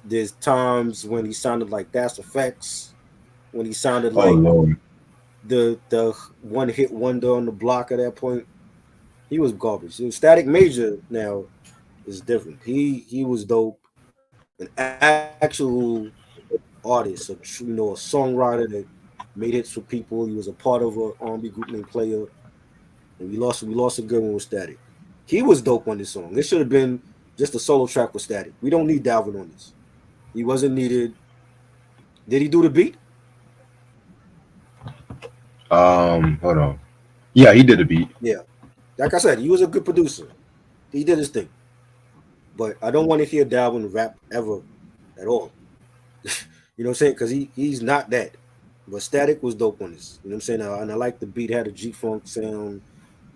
There's times when he sounded like Das Effects, when he sounded Oh like Lord. the one hit wonder on the block at that point. He was garbage. Static Major now is different. He was dope, an actual artist, a songwriter that made hits for people. He was a part of a R&B group named Player, and we lost a good one with Static. He was dope on this song. It should have been just a solo track with Static. We don't need Dalvin on this. He wasn't needed. Did he do the beat? Hold on. Yeah, he did a beat. Yeah. Like I said, he was a good producer. He did his thing. But I don't want to hear Dalvin rap ever at all. You know what I'm saying? Because he's not that. But Static was dope on this. You know what I'm saying? And I like the beat, had a G Funk sound.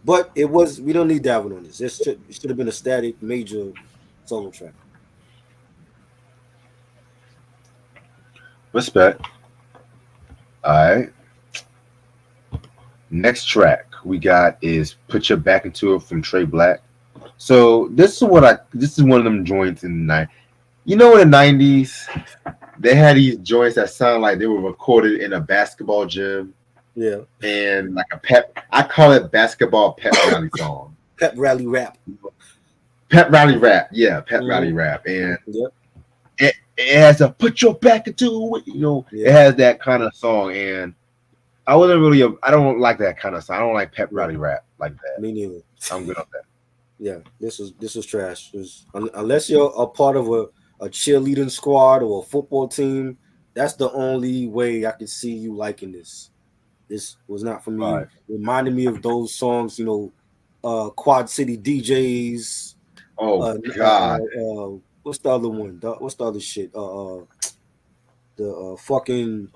But we don't need Dalvin on this. It should have been a Static Major solo track. Respect. All right. Next track we got is "Put Your Back Into It" from Trey Black. So this is one of them joints in the night. You know, in the '90s, they had these joints that sound like they were recorded in a basketball gym Yeah. and like a pep. I call it basketball pep rally song. Pep rally rap. Pep rally rap, yeah, pep rally Mm-hmm. rap, and Yep. it has a "Put Your Back Into It." You know, it Yeah. has that kind of song, and I don't like that kind of song. I don't like pep Yeah. rally rap like that. Me neither. I'm good on that. Yeah. This is trash. Unless you're a part of a cheerleading squad or a football team, that's the only way I could see you liking this. This was not for me. Right. It reminded me of those songs, Quad City DJs. Oh God. What's the other one? What's the other shit? The fucking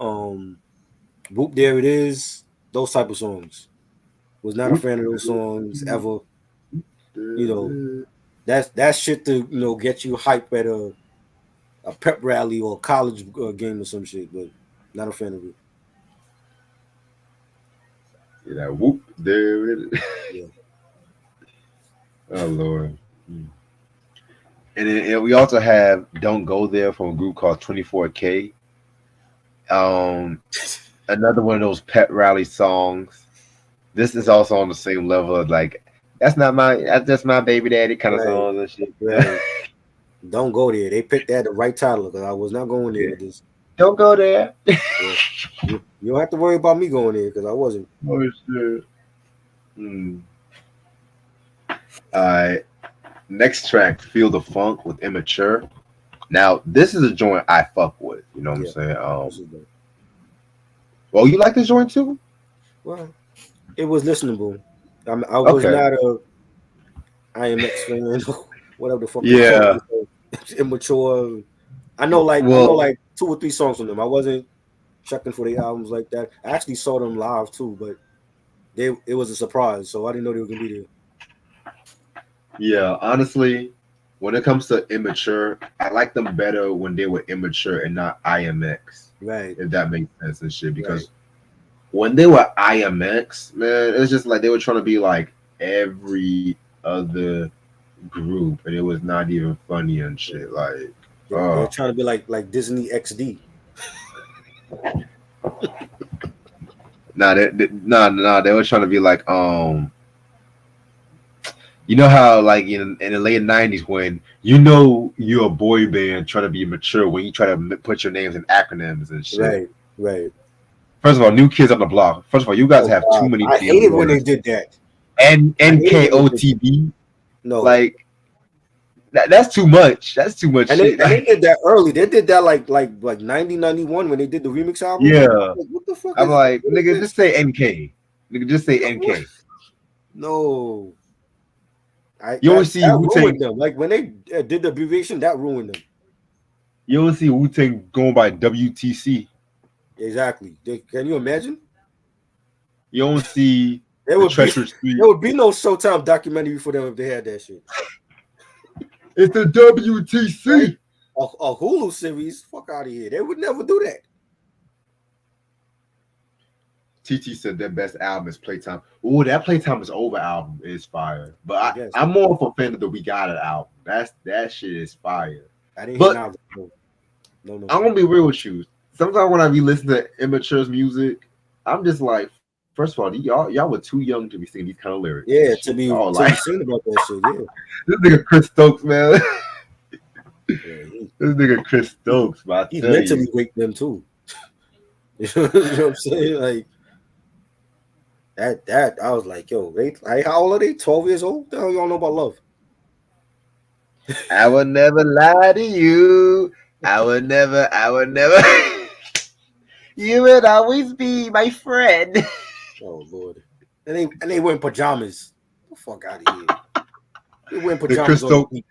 Whoop There It Is. Those type of songs. Was not a fan of those songs ever. You know, that's shit to get you hype at a pep rally or a college game or some shit. But not a fan of it. Yeah, whoop there it is. Yeah. Oh Lord. And we also have "Don't Go There" from a group called 24K. Um, Another one of those pep rally songs. This is also on the same level of like that's just my baby daddy kind of Right. songs and shit. Right. Don't go there. They picked that the right title because I was not going there Yeah. with this. Don't go there. Yeah. You don't have to worry about me going there because I wasn't. Oh shit. Hmm. All right. Next track, "Feel the Funk" with Immature. Now, this is a joint I fuck with. You know what I'm Yeah. saying? This is the, Well, you like this joint too? well, it was listenable. I was Okay. not a IMX fan, whatever the fuck they call Yeah. it. Immature. I know Well, like two or three songs from them. I wasn't checking for the albums like that. I actually saw them live too, but it was a surprise, so I didn't know they were gonna be there. yeah. Honestly, when it comes to Immature, I like them better when they were immature and not IMX. Right, If that makes sense and shit. right. Because when they were IMX, man, it's just like they were trying to be like every other group, and it was not even funny and Yeah. shit. Like, They're oh, trying to be like Disney XD. nah, they were trying to be like, you know how like in the late '90s when you're a boy band trying to be mature when you try to put your names in acronyms and shit. Right, right. First of all, New Kids on the Block. First of all, you guys Oh have too God, many I damn hated when they words. did that. And I hated when they did that. NKOTB, No, like that's too much. That's too much and they shit. and they Like, did that early. They did that like 1991 when they did the remix album. yeah, Like, what the fuck I'm is like, what is nigga, just this? say NK. Nigga, just say NK. No, I You only that see that Wu ruined Tang. them. Like when they did the abbreviation, that ruined them. You only see Wu Tang going by WTC. Exactly. Can you imagine? You don't see There the would be treacherous there street. would be no Showtime documentary for them if they had that shit, It's the right? WTC. A Hulu series, fuck out of here. They would never do that. TT said their best album is Playtime. Oh, that Playtime is Over album is fire. But I guess I'm more of a fan of the We Got It album. That shit is fire. I didn't hear But now. No, no, no. I'm gonna be real with you. Sometimes when I be listening to Immature's music, I'm just like, first of all, y'all were too young to be singing these kind of lyrics and Yeah, shit. Oh, to like be seen about that shit. Yeah, this nigga Chris Stokes, man. yeah. This nigga Chris Stokes, but I He tell mentally you, raped them too. You know what I'm saying? Like that. I was like, yo, like, how old are they? 12 years old? The hell y'all know about love? I will never lie to you. I would never. You would always be my friend. Oh Lord. And they wearing pajamas. Get the fuck out of here. They wearing The pajamas on the beach.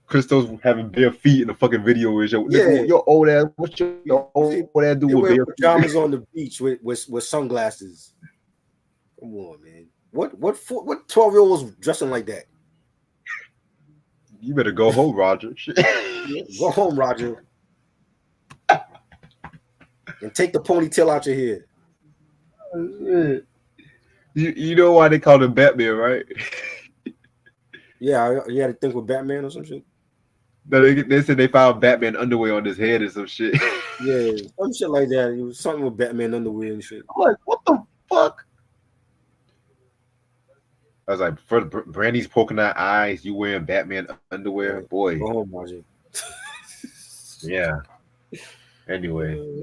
Chris Stokes having bare feet in the fucking video is yo, nigga, Yeah. your old ass. What's your old ass do with They bare wear feet? pajamas on the beach with sunglasses. Come on, man. What 12-year-old was dressing like that? You better go home, Roger. Yeah, go home, Roger, and take the ponytail out your hair. Shit. You know why they called him Batman, right? Yeah, you had to think with Batman or some shit. No, they said they found Batman underwear on his head and some shit. Yeah, some shit like that. It was something with Batman underwear and shit. I'm like, what the fuck? I was like, for Brandy's poking out eyes, you wearing Batman underwear, Yeah. boy. Go home, Roger. Yeah. Anyway,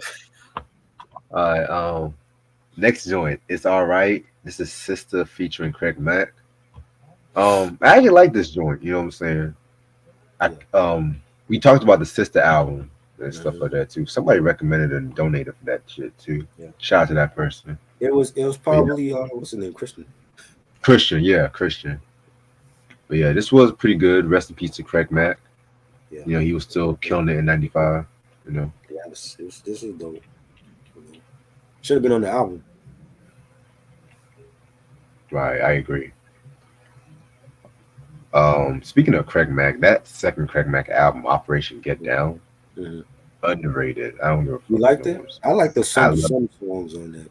next joint, it's all right. This is Sister featuring Craig Mack. I actually like this joint. You know what I'm saying? We talked about the Sister album and stuff like that too. Somebody recommended and donated for that shit too. Yeah. Shout out to that person. It was But yeah, probably what's his name, Christian. Christian, yeah, Christian. But yeah, this was pretty good. Rest in peace to Craig Mack. Yeah, You know, he was still killing it in '95. You know, yeah. This is dope. Should have been on the album. right? I agree. Speaking of Craig Mack, that second Craig Mack album, Operation Get Down, Mm-hmm. underrated. I don't give a You fuck. liked it? I like the I some love some songs on that.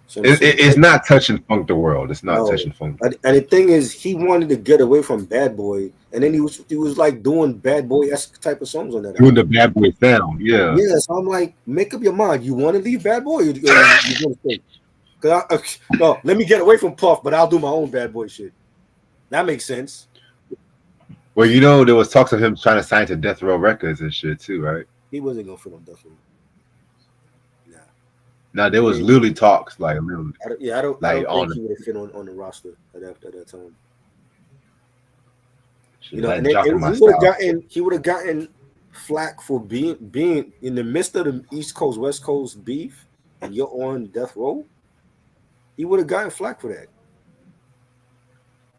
Some it's not touching Funk the World. It's not no. touching Funk. And the thing is, he wanted to get away from Bad Boy, and then he was like doing Bad Boy esque type of songs on that Doing album. the bad boy sound, yeah. Yeah, so I'm like, make up your mind. You want to leave Bad Boy, or you want to stay? No, let me get away from Puff, but I'll do my own Bad Boy shit. That makes sense. Well, you know, there was talks of him trying to sign to Death Row Records and shit too, right? He wasn't gonna fit on Death Row. Nah. Now there was literally talks, like literally, I don't think on he would have fit on the roster at that time. shit, You know, like and then dropping my style. he would have gotten flack for being in the midst of the East Coast West Coast beef, and you're on Death Row. He would have gotten flack for that.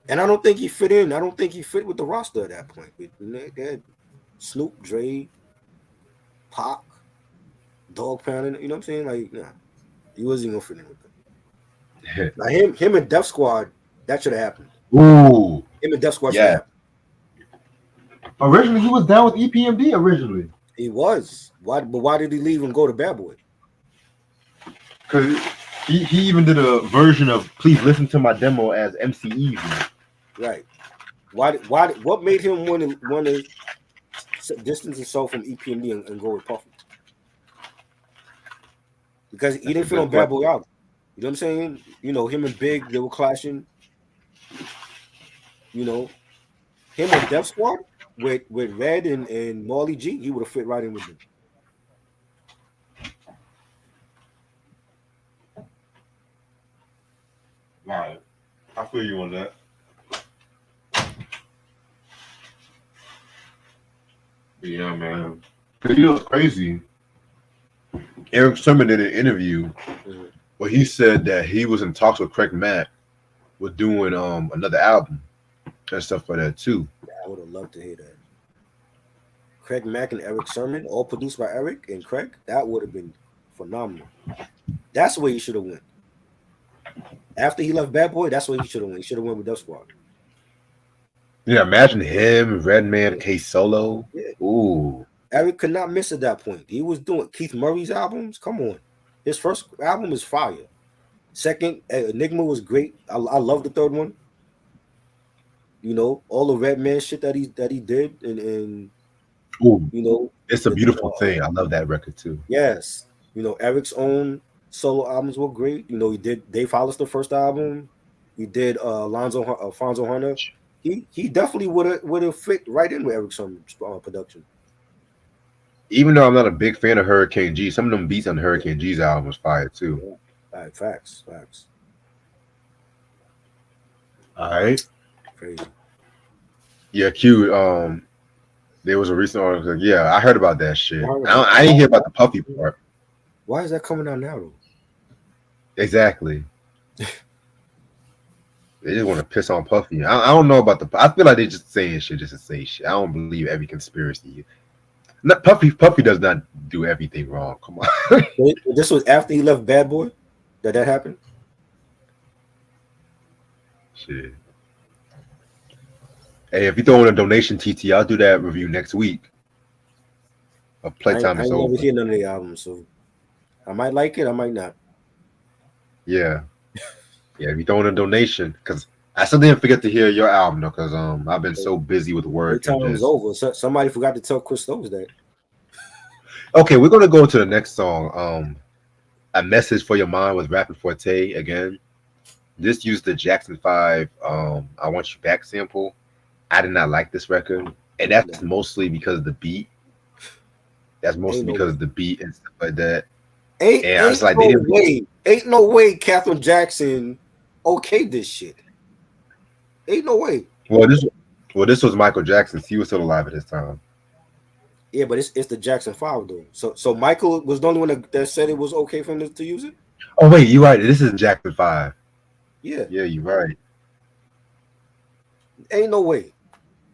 And I don't think he fit in. I don't think he fit with the roster at that point. They had Snoop, Dre, Pac, Dog Pound. You know what I'm saying? Like, nah, he wasn't gonna fit in with them. Now him and Def Squad, that should have happened. Ooh, Him and Def Squad should have happened. Originally, he was down with EPMD. Originally, He was. Why did he leave and go to Bad Boy? because he even did a version of "Please Listen to My Demo" as MC Easy. Right. What made him want to distance himself from EPMD and go with Puffy? Because he didn't fit on Bad Boy album. You know what I'm saying? You know, him and Big, they were clashing. You know, him and Def Squad with Red and Marley G, he would have fit right in with them. Right, I feel you on that. Yeah, man. You know, it's crazy. Eric Sermon did an interview where he said that he was in talks with Craig Mack with doing another album and stuff like that too. Yeah, I would have loved to hear that. Craig Mack and Eric Sermon, all produced by Eric and Craig, that would have been phenomenal. That's where he should have went. After he left Bad Boy, that's where he should have went. He should have went with Def Squad. Yeah, imagine him, Redman, K Solo. Yeah. Ooh. Eric could not miss at that point. He was doing Keith Murray's albums. Come on. His first album is fire. Second, Enigma was great. I love the third one. You know, all the Red Man shit that he did, and Ooh, you know, it's a the beautiful thing. I love that record too. yes, you know, Eric's own solo albums were great. You know, he did Dave Hollister first album. He did Alfonso Hunter. He definitely would have fit right in with Eric's production. Even though I'm not a big fan of Hurricane G, some of them beats on Hurricane G's album was fire too. Yeah. All right, facts, All right. crazy. Yeah, Q. There was a recent article. Yeah, I heard about that I shit. heard about I that. didn't hear about the Puffy part. Why is that coming out now though? Exactly. They just want to piss on Puffy. I don't know about the. I feel like they just saying shit just to say shit. I don't believe every conspiracy. Not Puffy does not do everything wrong. Come on. This was after he left Bad Boy that happened. Shit. Hey, if you throw in a donation, TT, I'll do that review next week. Playtime I is ain't never over. hear none of the albums, so I might like it, I might not. Yeah, yeah. If you throw in a donation, because I still didn't forget to hear your album though, because I've been so busy with work and Playtime's just. over. Somebody forgot to tell Chris Stokes that. Okay, we're gonna go to the next song. A Message for Your Mind with Rapid Forte again. This used the Jackson 5 I Want You Back sample. I did not like this record. And that's No, mostly because of the beat. That's mostly ain't no because way. of the beat and stuff like that. Ain't And I was ain't like, they no didn't. way. Ain't no way Catherine Jackson okayed this shit. Ain't no way. Well, this was Michael Jackson. He was still alive at this time. Yeah, but it's the Jackson 5 though. So Michael was the only one that said it was okay for him to use it? Oh wait, you're right. This is Jackson 5. Yeah. Yeah, you're right. Ain't no way.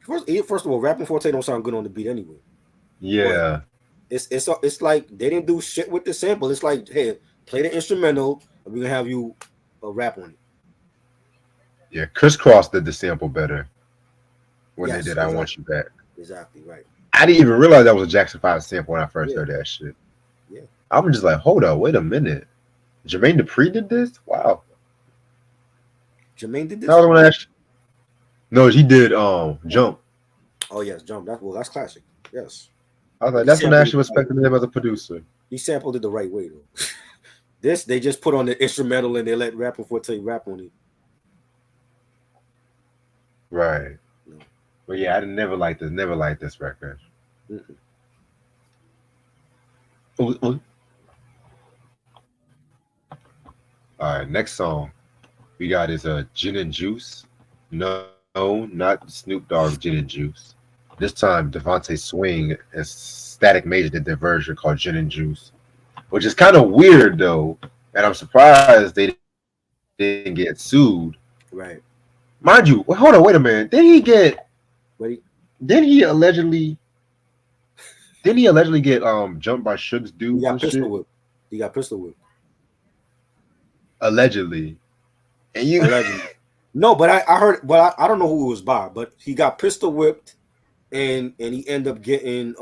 First of all, rapping Forte don't sound good on the beat anyway. But Yeah, it's like they didn't do shit with the sample. It's like, hey, play the instrumental, and we're gonna have you rap on it. yeah. Crisscross did the sample better when they Yes, did "I Want exactly, You Back." exactly, right. I didn't even realize that was a Jackson 5 sample when I first Yeah, heard that shit. yeah. I was just like, hold up, wait a minute. Jermaine Dupri did this? Wow. Jermaine did That this. was when I actually, no, he did Jump. Oh yes, Jump. That's classic. Yes, I was but like, that's when I actually right. respected him as a producer. He sampled it the right way though. This they just put on the instrumental and they let Rapping Forte rap on it. Right. No. But yeah, I never liked this record. Mm-mm. Ooh, ooh. All right, next song we got is Gin and Juice. No, not Snoop Dogg Gin and Juice. This time Devontae Swing and Static Major did their version called Gin and Juice, which is kind of weird though. And I'm surprised they didn't get sued. Right. Mind you, well, hold on, wait a minute. Ready? Didn't he allegedly get jumped by Suge's He dudes got and pistol shit? whipped. He got pistol whipped. Allegedly. And you Allegedly. No, but I heard, but I don't know who it was by, but he got pistol whipped, and he ended up getting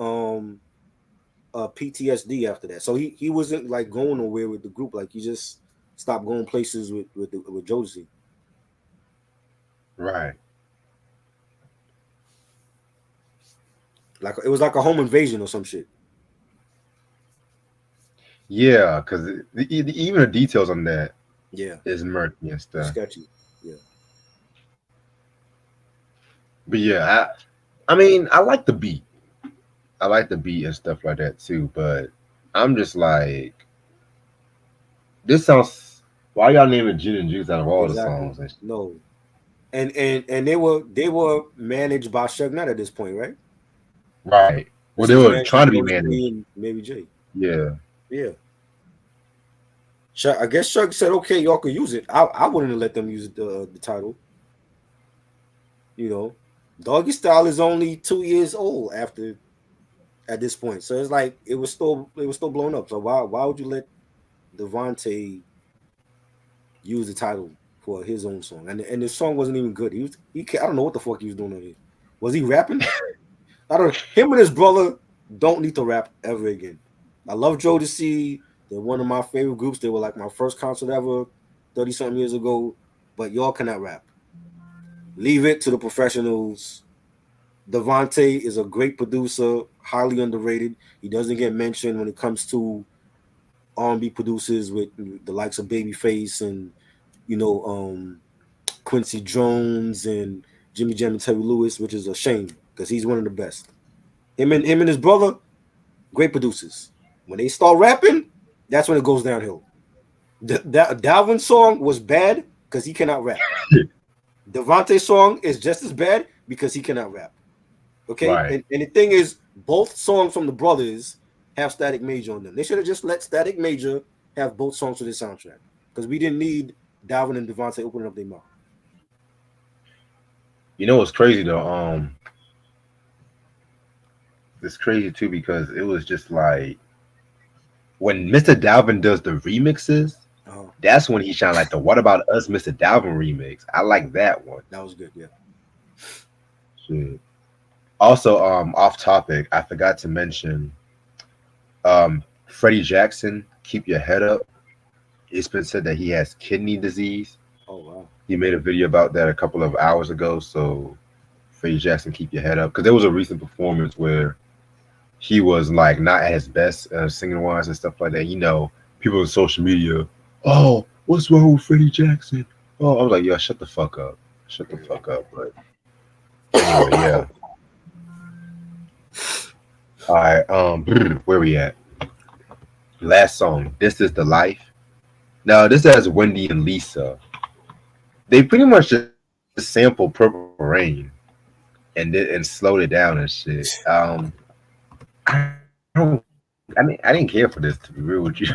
PTSD after that. So he wasn't like going nowhere with the group. Like he just stopped going places with Josie. right. Like it was like a home invasion or some shit. Yeah, because even the details on that Yeah, is murky and it's stuff. sketchy. Yeah, But yeah, I mean, I like the beat. I like the beat and stuff like that too. But I'm just like, this sounds. Why y'all naming Gin and Juice out of all the exactly. songs? And No, and they were managed by Suge Knight at this point, right? right. Well, Because they he was were trying managing to be Josie managed. and Mary J. Yeah. Yeah. I guess Suge said, "Okay, y'all can use it." I wouldn't have let them use the title. You know, Doggy Style is only 2 years old after at this point, so it's like it was still blown up. So why would you let Devontae use the title for his own song? And the song wasn't even good. I don't know what the fuck he was doing on it. Was he rapping? I don't. Him and his brother don't need to rap ever again. I love Joe to see. They're one of my favorite groups. They were like my first concert ever, 30 something years ago. But y'all cannot rap. Leave it to the professionals. Devontae is a great producer, highly underrated. He doesn't get mentioned when it comes to R&B producers with the likes of Babyface and you know Quincy Jones and Jimmy Jam and Terry Lewis, which is a shame because he's one of the best. Him and his brother, great producers. When they start rapping, that's when it goes downhill. That Dalvin song was bad because he cannot rap. Devontae song is just as bad because he cannot rap. Okay, Right. and the thing is, both songs from the brothers have Static Major on them. They should have just let Static Major have both songs for this soundtrack because we didn't need Dalvin and Devontae opening up their mouth. You know what's crazy though? It's crazy too because it was just like when Mr. Dalvin does the remixes, Uh-huh. that's when he shine like the "What About Us" Mr. Dalvin remix. I like that one. That was good. Yeah. Shit. Also, off topic, I forgot to mention, Freddie Jackson. Keep your head up. It's been said that he has kidney disease. Oh wow. He made a video about that a couple of hours ago. So, Freddie Jackson, keep your head up because there was a recent performance where he was like not at his best singing wise and stuff like that. You know, people on social media, oh, what's wrong with Freddie Jackson? Oh, I was like, yo, shut the fuck up, shut the fuck up. But anyway, yeah. All right, where we at? Last song. This is the life. Now this has Wendy and Lisa. They pretty much just sampled Purple Rain and slowed it down and shit. I don't. I didn't care for this to be real with you.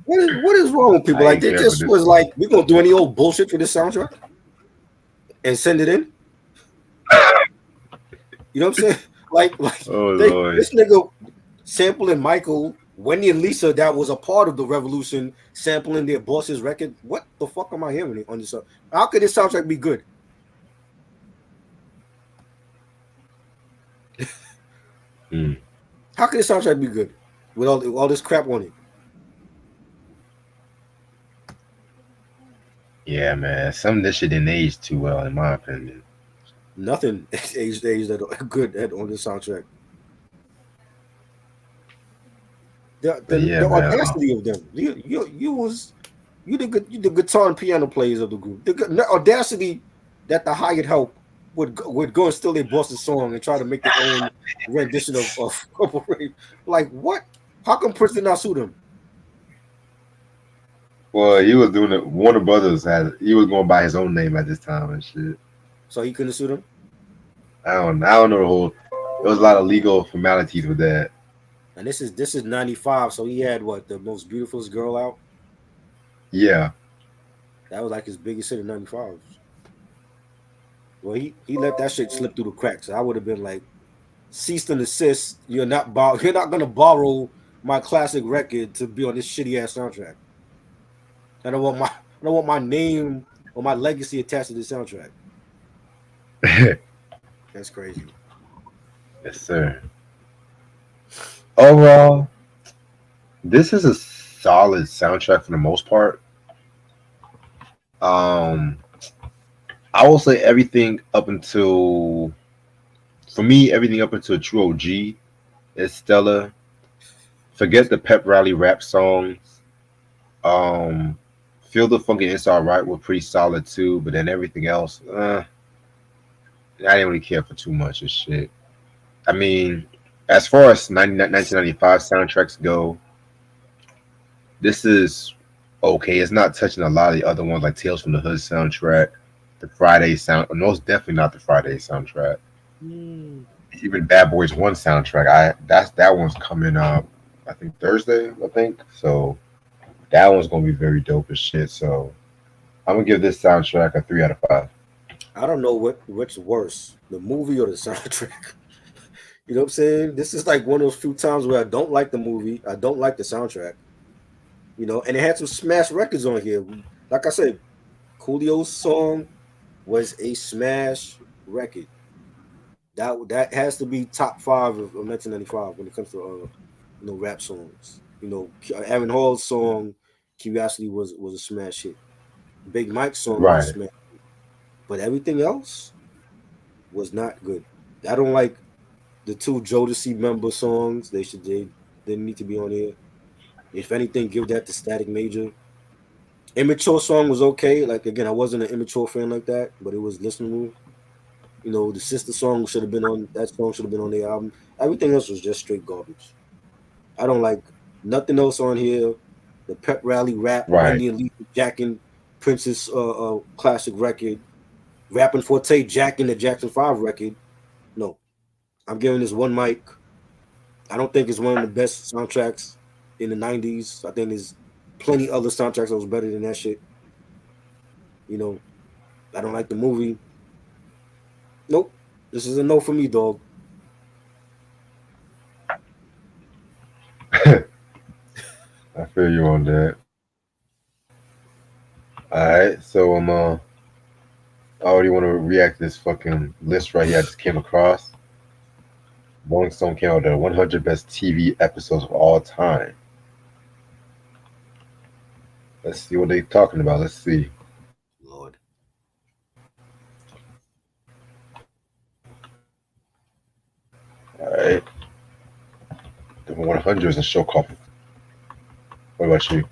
What is wrong with I people? didn't Like care they for just this. was like, we gonna do any old bullshit for this soundtrack and send it in. You know what I'm saying? Like Oh they Lord. this nigga sampling Michael, Wendy and Lisa that was a part of the revolution, sampling their boss's record. What the fuck am I hearing on this? How could this soundtrack be good? Hmm. How could this soundtrack be good with all this crap on it? Yeah, man. Some of this shit didn't age too well, in my opinion. Nothing aged that good on this soundtrack. The, But the yeah, the man. audacity of them. You the guitar and piano players of the group. The audacity that the hired help would go and steal their boss's song and try to make their own rendition of Purple Rain. Like what? How come Prince did not sue them? Well, he was doing it. Warner Brothers had. He was going by his own name at this time and shit. So he couldn't sue them. I don't know the whole. There was a lot of legal formalities with that. And this is 95, so he had what, the most beautiful girl out. Yeah. That was like his biggest hit in 95. Well, he let that shit slip through the cracks. I would have been like, cease and desist. You're not gonna borrow my classic record to be on this shitty ass soundtrack. I don't want my name or my legacy attached to this soundtrack. Yes, That's crazy. sir. Overall, this is a solid soundtrack for the most part. Um, I will say everything up until for me, everything up until True OG is stellar. Forget the pep rally rap songs. Um, Feel the Funky Inside Right were pretty solid too, but then everything else, I didn't really care for too much of shit. I mean, as far as 1995 soundtracks go, this is okay. It's not touching a lot of the other ones like Tales from the Hood soundtrack, the Friday sound. Most definitely not the Friday soundtrack. Hmm. Even Bad Boys One soundtrack. That one's coming up. I think Thursday. I think so. That one's gonna be very dope as shit. So I'm gonna give this soundtrack a 3 out of 5. I don't know what's worse, the movie or the soundtrack. You know what I'm saying? This is like one of those few times where I don't like the movie, I don't like the soundtrack. And it had some smash records on here. Like I said, Coolio's song was a smash record. That has to be top five of 1995 when it comes to rap songs. Aaron Hall's song "Curiosity" was a smash hit. Big Mike's song was a Right. smash, but everything else was not good. I don't like the two Jodeci member songs. They didn't need to be on here. If anything, give that to Static Major. Immature song was okay. Like again, I wasn't an immature fan like that, but it was listenable. The sister song should have been on that song should have been on the album. Everything else was just straight garbage. I don't like nothing else on here. The pep rally rap, Right. Wendy and Lisa jacking Prince's classic record, rapping Forte jacking the Jackson 5 record. No, I'm giving this one mic. I don't think it's one of the best soundtracks in the '90s. I think there's plenty other soundtracks that was better than that shit. You know, I don't like the movie. Nope, this is a no for me, dog. I feel you on that. All right. So I already want to react to this fucking list right here I just came across. Rolling Stone came out with the 100 best TV episodes of all time. Let's see what they talking about. Let's see. Lord, All right. The 100 is a show called. What about you?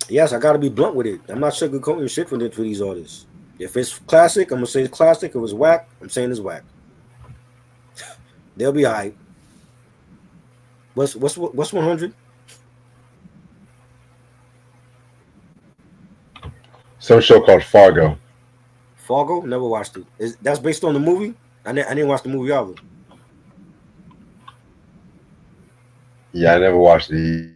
yes, I gotta be blunt with it. I'm not sugarcoating shit for these artists. If it's classic, I'm gonna say it's classic. If it's whack, I'm saying it's whack. They'll be alright. What's 100? Some show called Fargo. Fargo? Never watched it. That's based on the movie? I didn't watch the movie either. Yeah, I never watched it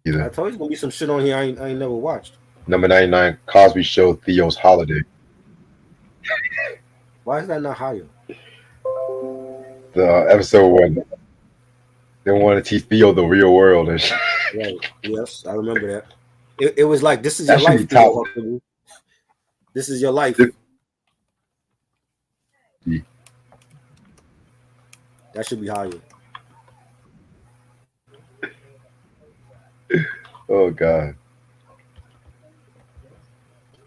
either. I told you there's gonna be some shit on here I ain't never watched. Number 99, Cosby Show Theo's Holiday. Why is that not higher? The episode when they want to teach Theo the real world and shit. Right. Yes, I remember that. It was like this is That your should be life, top. Theo Huxtable. This is your life. That should be higher. Oh God,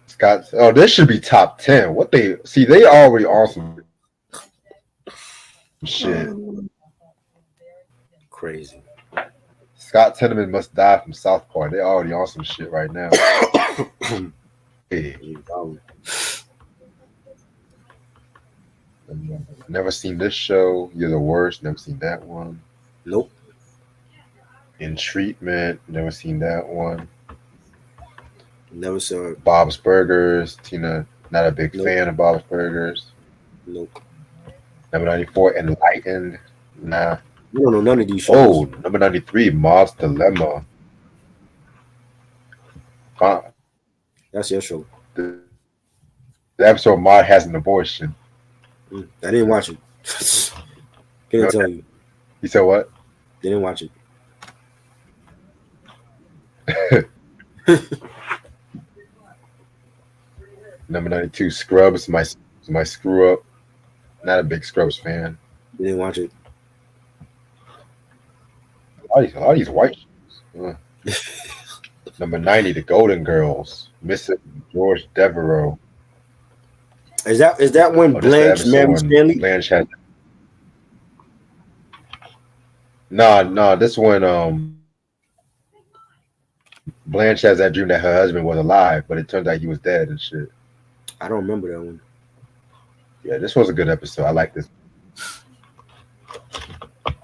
Scott. Oh, this should be top 10. What they see? They already on some shit. Crazy. Scott Tenorman must die from South Park. They already on some shit right now. Hey, never seen this show. You're the worst. Never seen that one. Nope. In Treatment. Never seen that one. Never saw it. Bob's Burgers. Tina, not a big Nope. fan of Bob's Burgers. Nope. Number 94, Enlightened. Nah. You don't know none of these Oh, shows. number 93, Mob's Dilemma. Uh, That's your show. the episode Mod has an abortion. I didn't watch it. You Can't know, tell you. he said what? Didn't watch it. Number 92, Scrubs. My screw up. Not a big Scrubs fan. Didn't watch it. All these white shows. Number 90, The Golden Girls. Mrs. George Devereaux. Is that when Oh, this is the Blanche episode married when Stanley? Blanche had. Nah. This one, Blanche has that dream that her husband was alive, but it turns out he was dead and shit. I don't remember that one. Yeah, this was a good episode. I like this.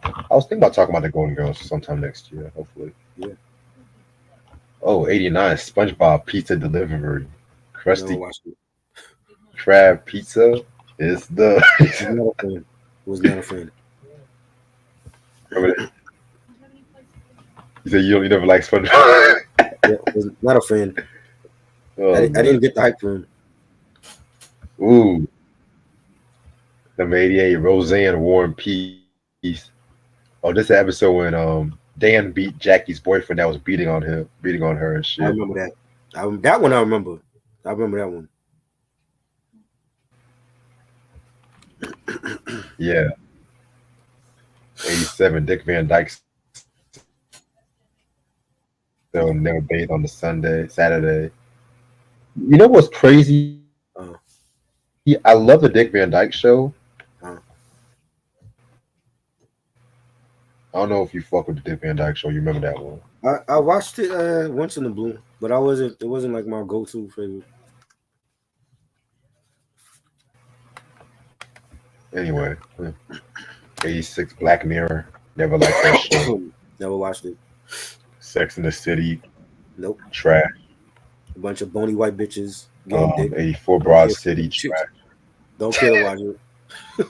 I was thinking about talking about the Golden Girls sometime next year, hopefully. Yeah. Oh, 89, SpongeBob Pizza Delivery. Never Krusty watched it. Krab Pizza is the. Was not a fan. Was not a fan. You said you never like SpongeBob. Yeah, was not a fan. Oh, I didn't get the hype for him. Ooh. Number 88, Roseanne War and Peace. Oh, this is the episode when Dan beat Jackie's boyfriend that was beating on her and I shit. remember that. That one I remember. I remember that one. Yeah. 87, Dick Van Dyke They'll never bathe on the Sunday, Saturday. You know what's crazy? I love the Uh, Dick Van Dyke Show. uh. I don't know if you fuck with the Dick Van Dyke Show. You remember that one? I watched it once in the blue, but I wasn't. It wasn't like my go-to favorite. Anyway, 86 Black Mirror. Never liked that show. Never watched it. Sex in the City. Nope. Trash. A bunch of bony white bitches getting dick. 84 Don't Broad care. City. Trash. Don't care to watch it.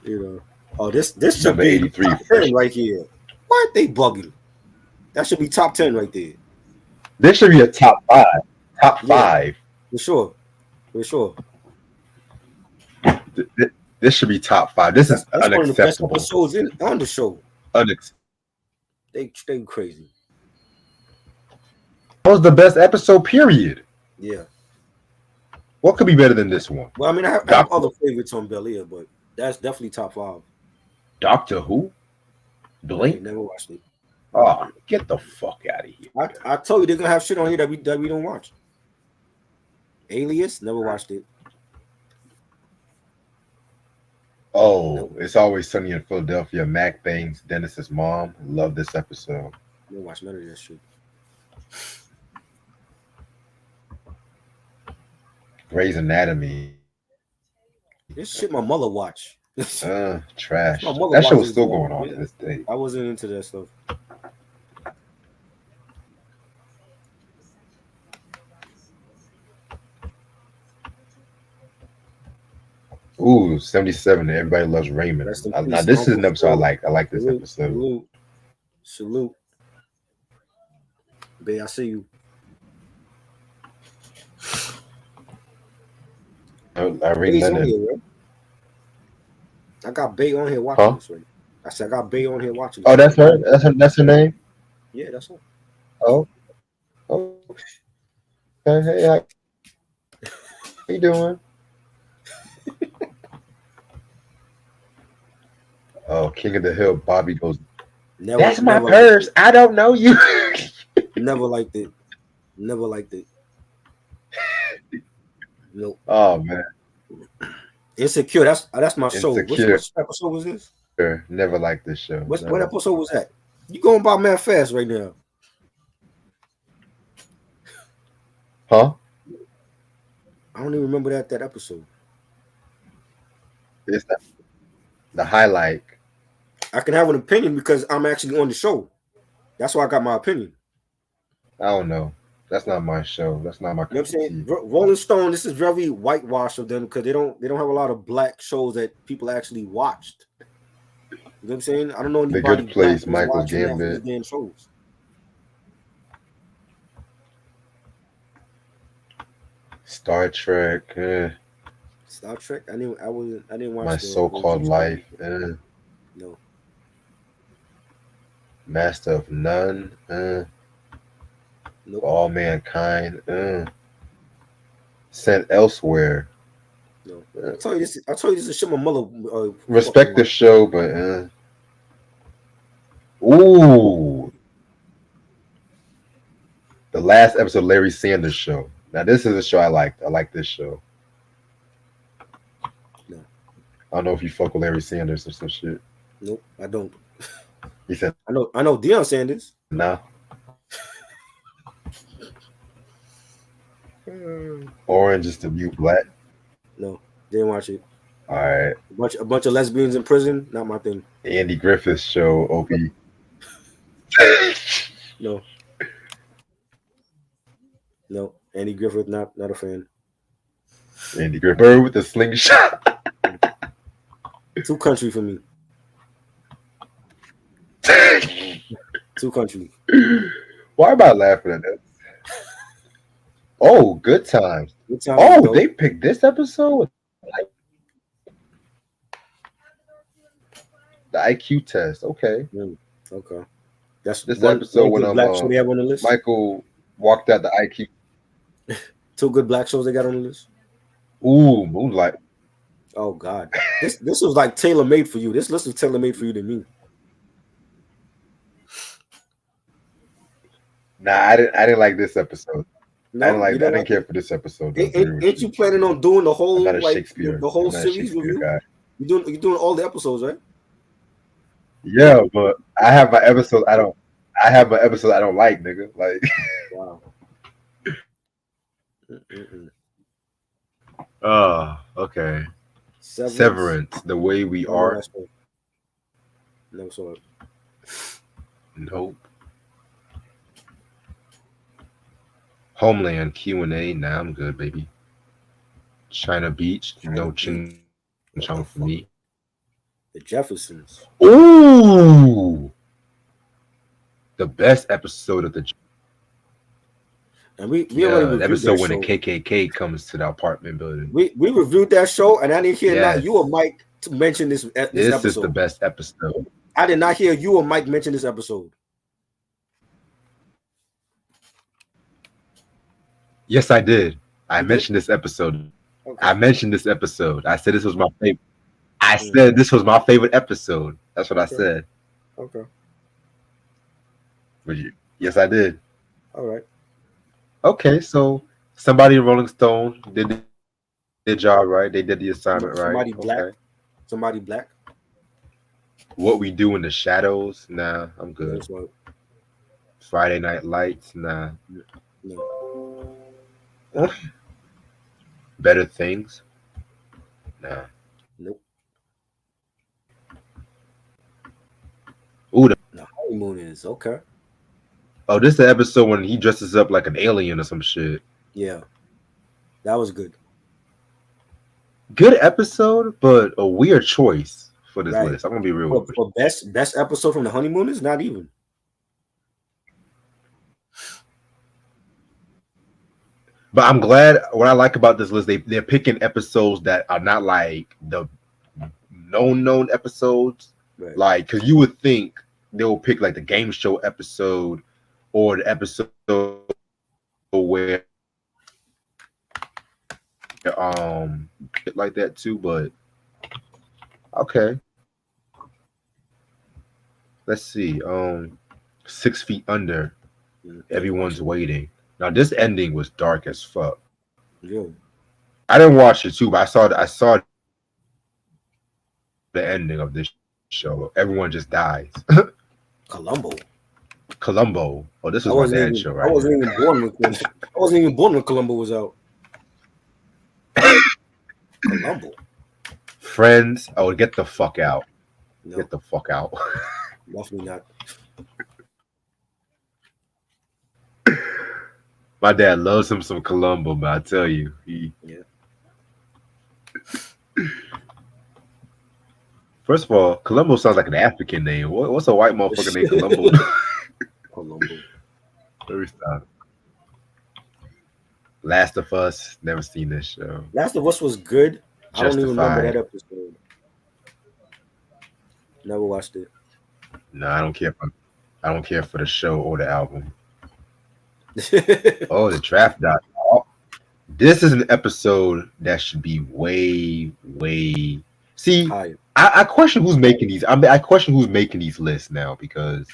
You know. Oh, this should Number be 83 top Fresh. 10 right here. Why aren't they bugging? That should be top 10 right there. This should be a top five. Top Yeah, five. for sure. For sure. This should be top five. This is That's one of the best unacceptable. episodes on the show. Unex- They crazy. That was the best episode, period. Yeah. What could be better than this one? Well, I mean, I have other favorites on Bel Air, but that's definitely top 5. Doctor Who? I Blink? never watched it. Oh, get the fuck out of here. I told you they're gonna have shit on here that we don't watch. Alias, never watched it. Oh, Nope, It's Always Sunny in Philadelphia. Mac Bangs, Dennis's mom. Love this episode. never watched none of that shit. Grey's Anatomy. This shit my mother watch. Trash. My mother That show watches is still that. going on Yeah. to this day. I wasn't into that stuff. Ooh, 77. Everybody Loves Raymond. Rest in Now peace, this is an Uncle episode I Phil. like. I like this Salute, episode. salute. Babe, I see you. I read Bay's on Leonard. here, bro. I got Bay on here watching Huh? this right. I said I got Bay on here watching Oh, this. that's her. That's her name. Yeah, that's all. Oh, oh. Hey, how you doing? Oh, King of the Hill. Bobby goes. Never, That's my never, purse. I don't know you. never liked it. Never liked it. Nope. Oh man, Insecure. That's my show. Insecure. Which episode was this? Never liked this show. What Never. episode was that? You going by mad fast right now? Huh? I don't even remember that episode. It's the highlight. I can have an opinion because I'm actually on the show. That's why I got my opinion. I don't know. That's not my show. That's not my. You know what I'm saying? Rolling Stone. This is very whitewashed of them because they don't have a lot of black shows that people actually watched. You know what I'm saying? I don't know The anybody. Good Place, black that's Michael watching that for Gambit. these damn shows. Star Trek. Star Trek. I didn't watch My the So-Called original Star Life. Trek. No. Master of None. Nope. All Mankind. Sent Elsewhere. No. I told you this is shit my mother. Respect the show, but ooh, the last episode, Larry Sanders Show. Now this is a show I liked. I like this show. No. I don't know if you fuck with Larry Sanders or some shit. Nope, I don't. He said, I know Deion Sanders. "Nah." Orange is the New Black. No, didn't watch it. All right, A bunch of lesbians in prison. Not my thing. Andy Griffith's show. Op. No. No, Andy Griffith, not a fan. Andy Griffith Bird with the slingshot. Too country for me. Too country. Why am I laughing at that? Oh, Good Times. Good time. Oh, they picked this episode. The IQ test. Okay. Okay. That's This episode when good black show they have on the list. Michael walked out the IQ. 2 good black shows they got on the list. Ooh, Moonlight. Oh God, this was like tailor made for you. This list was tailor made for you to me. Nah, I didn't like this episode. No, you I don't didn't like care it. for this episode. To agree with Ain't you, you planning on doing the I'm not whole a like Shakespeare. the whole I'm not a series Shakespeare review? guy. You doing all the episodes, right? Yeah, but I have my episode. I don't. I have my episode I don't like, nigga. Like, Wow. Mm-mm-mm. okay. Severance. Severance, the way we I don't know are. that show. Never saw it. Nope. Homeland Q&A. Nah, I'm good, baby. China Beach. China No ching Beach. chong for me. What the fuck? The Jeffersons. Ooh, the best episode of the And we already yeah, the reviewed episode that when the show. KKK comes to the apartment building. We reviewed that show, and I didn't hear not you Yes, or Mike to mention this this is the episode. best episode. I did not hear you or Mike mention this episode. Yes, I did. I You did? mentioned this episode. I Okay. mentioned this episode. I said this was my favorite. I Mm, said this was my favorite episode. That's what I okay. said. Okay. Would you? Yes, I did. All right. Okay, so somebody in Rolling Stone did their job right. They did the assignment right. Okay. Somebody black. Somebody black. What we do in the shadows? Nah, I'm Yeah, good. that's right. Friday Night Lights? Nah. No. Better Things? Nah. Nope. Ooh, The honeymoon is okay. oh, this is the episode when he dresses up like an alien or some shit. Yeah, that was good. Good episode, but a weird choice for this Right. list. I'm gonna be real with you. For best episode from the honeymoon is not even. But I'm glad. What I like about this list, they're picking episodes that are not like the known episodes. Right. Like, because you would think they'll pick like the game show episode or the episode where shit like that too. But okay, let's see. 6 Feet Under. Never watched Everyone's it. waiting. Now this ending was dark as fuck. Yeah. I didn't watch it too, but I saw the ending of this show. Everyone just dies. Columbo. Columbo. Oh, this was my dad's show I right wasn't here. even born when I wasn't even born when Columbo was out. Columbo. Friends. Oh, get the fuck out. No, Get the fuck out. definitely not. My dad loves him some Columbo, but I tell you, he. Yeah. First of all, Columbo sounds like an African name. What's a white motherfucker named Columbo? Columbo. Let me stop. Last of Us. Never seen this show. Last of Us was good. I don't even remember that Justified. episode. Never watched it. No, I don't care for. I don't care for the show or the album. Oh, the draft dot. Oh, this is an episode that should be way. See, Higher. I question who's making these. I question who's making these lists now because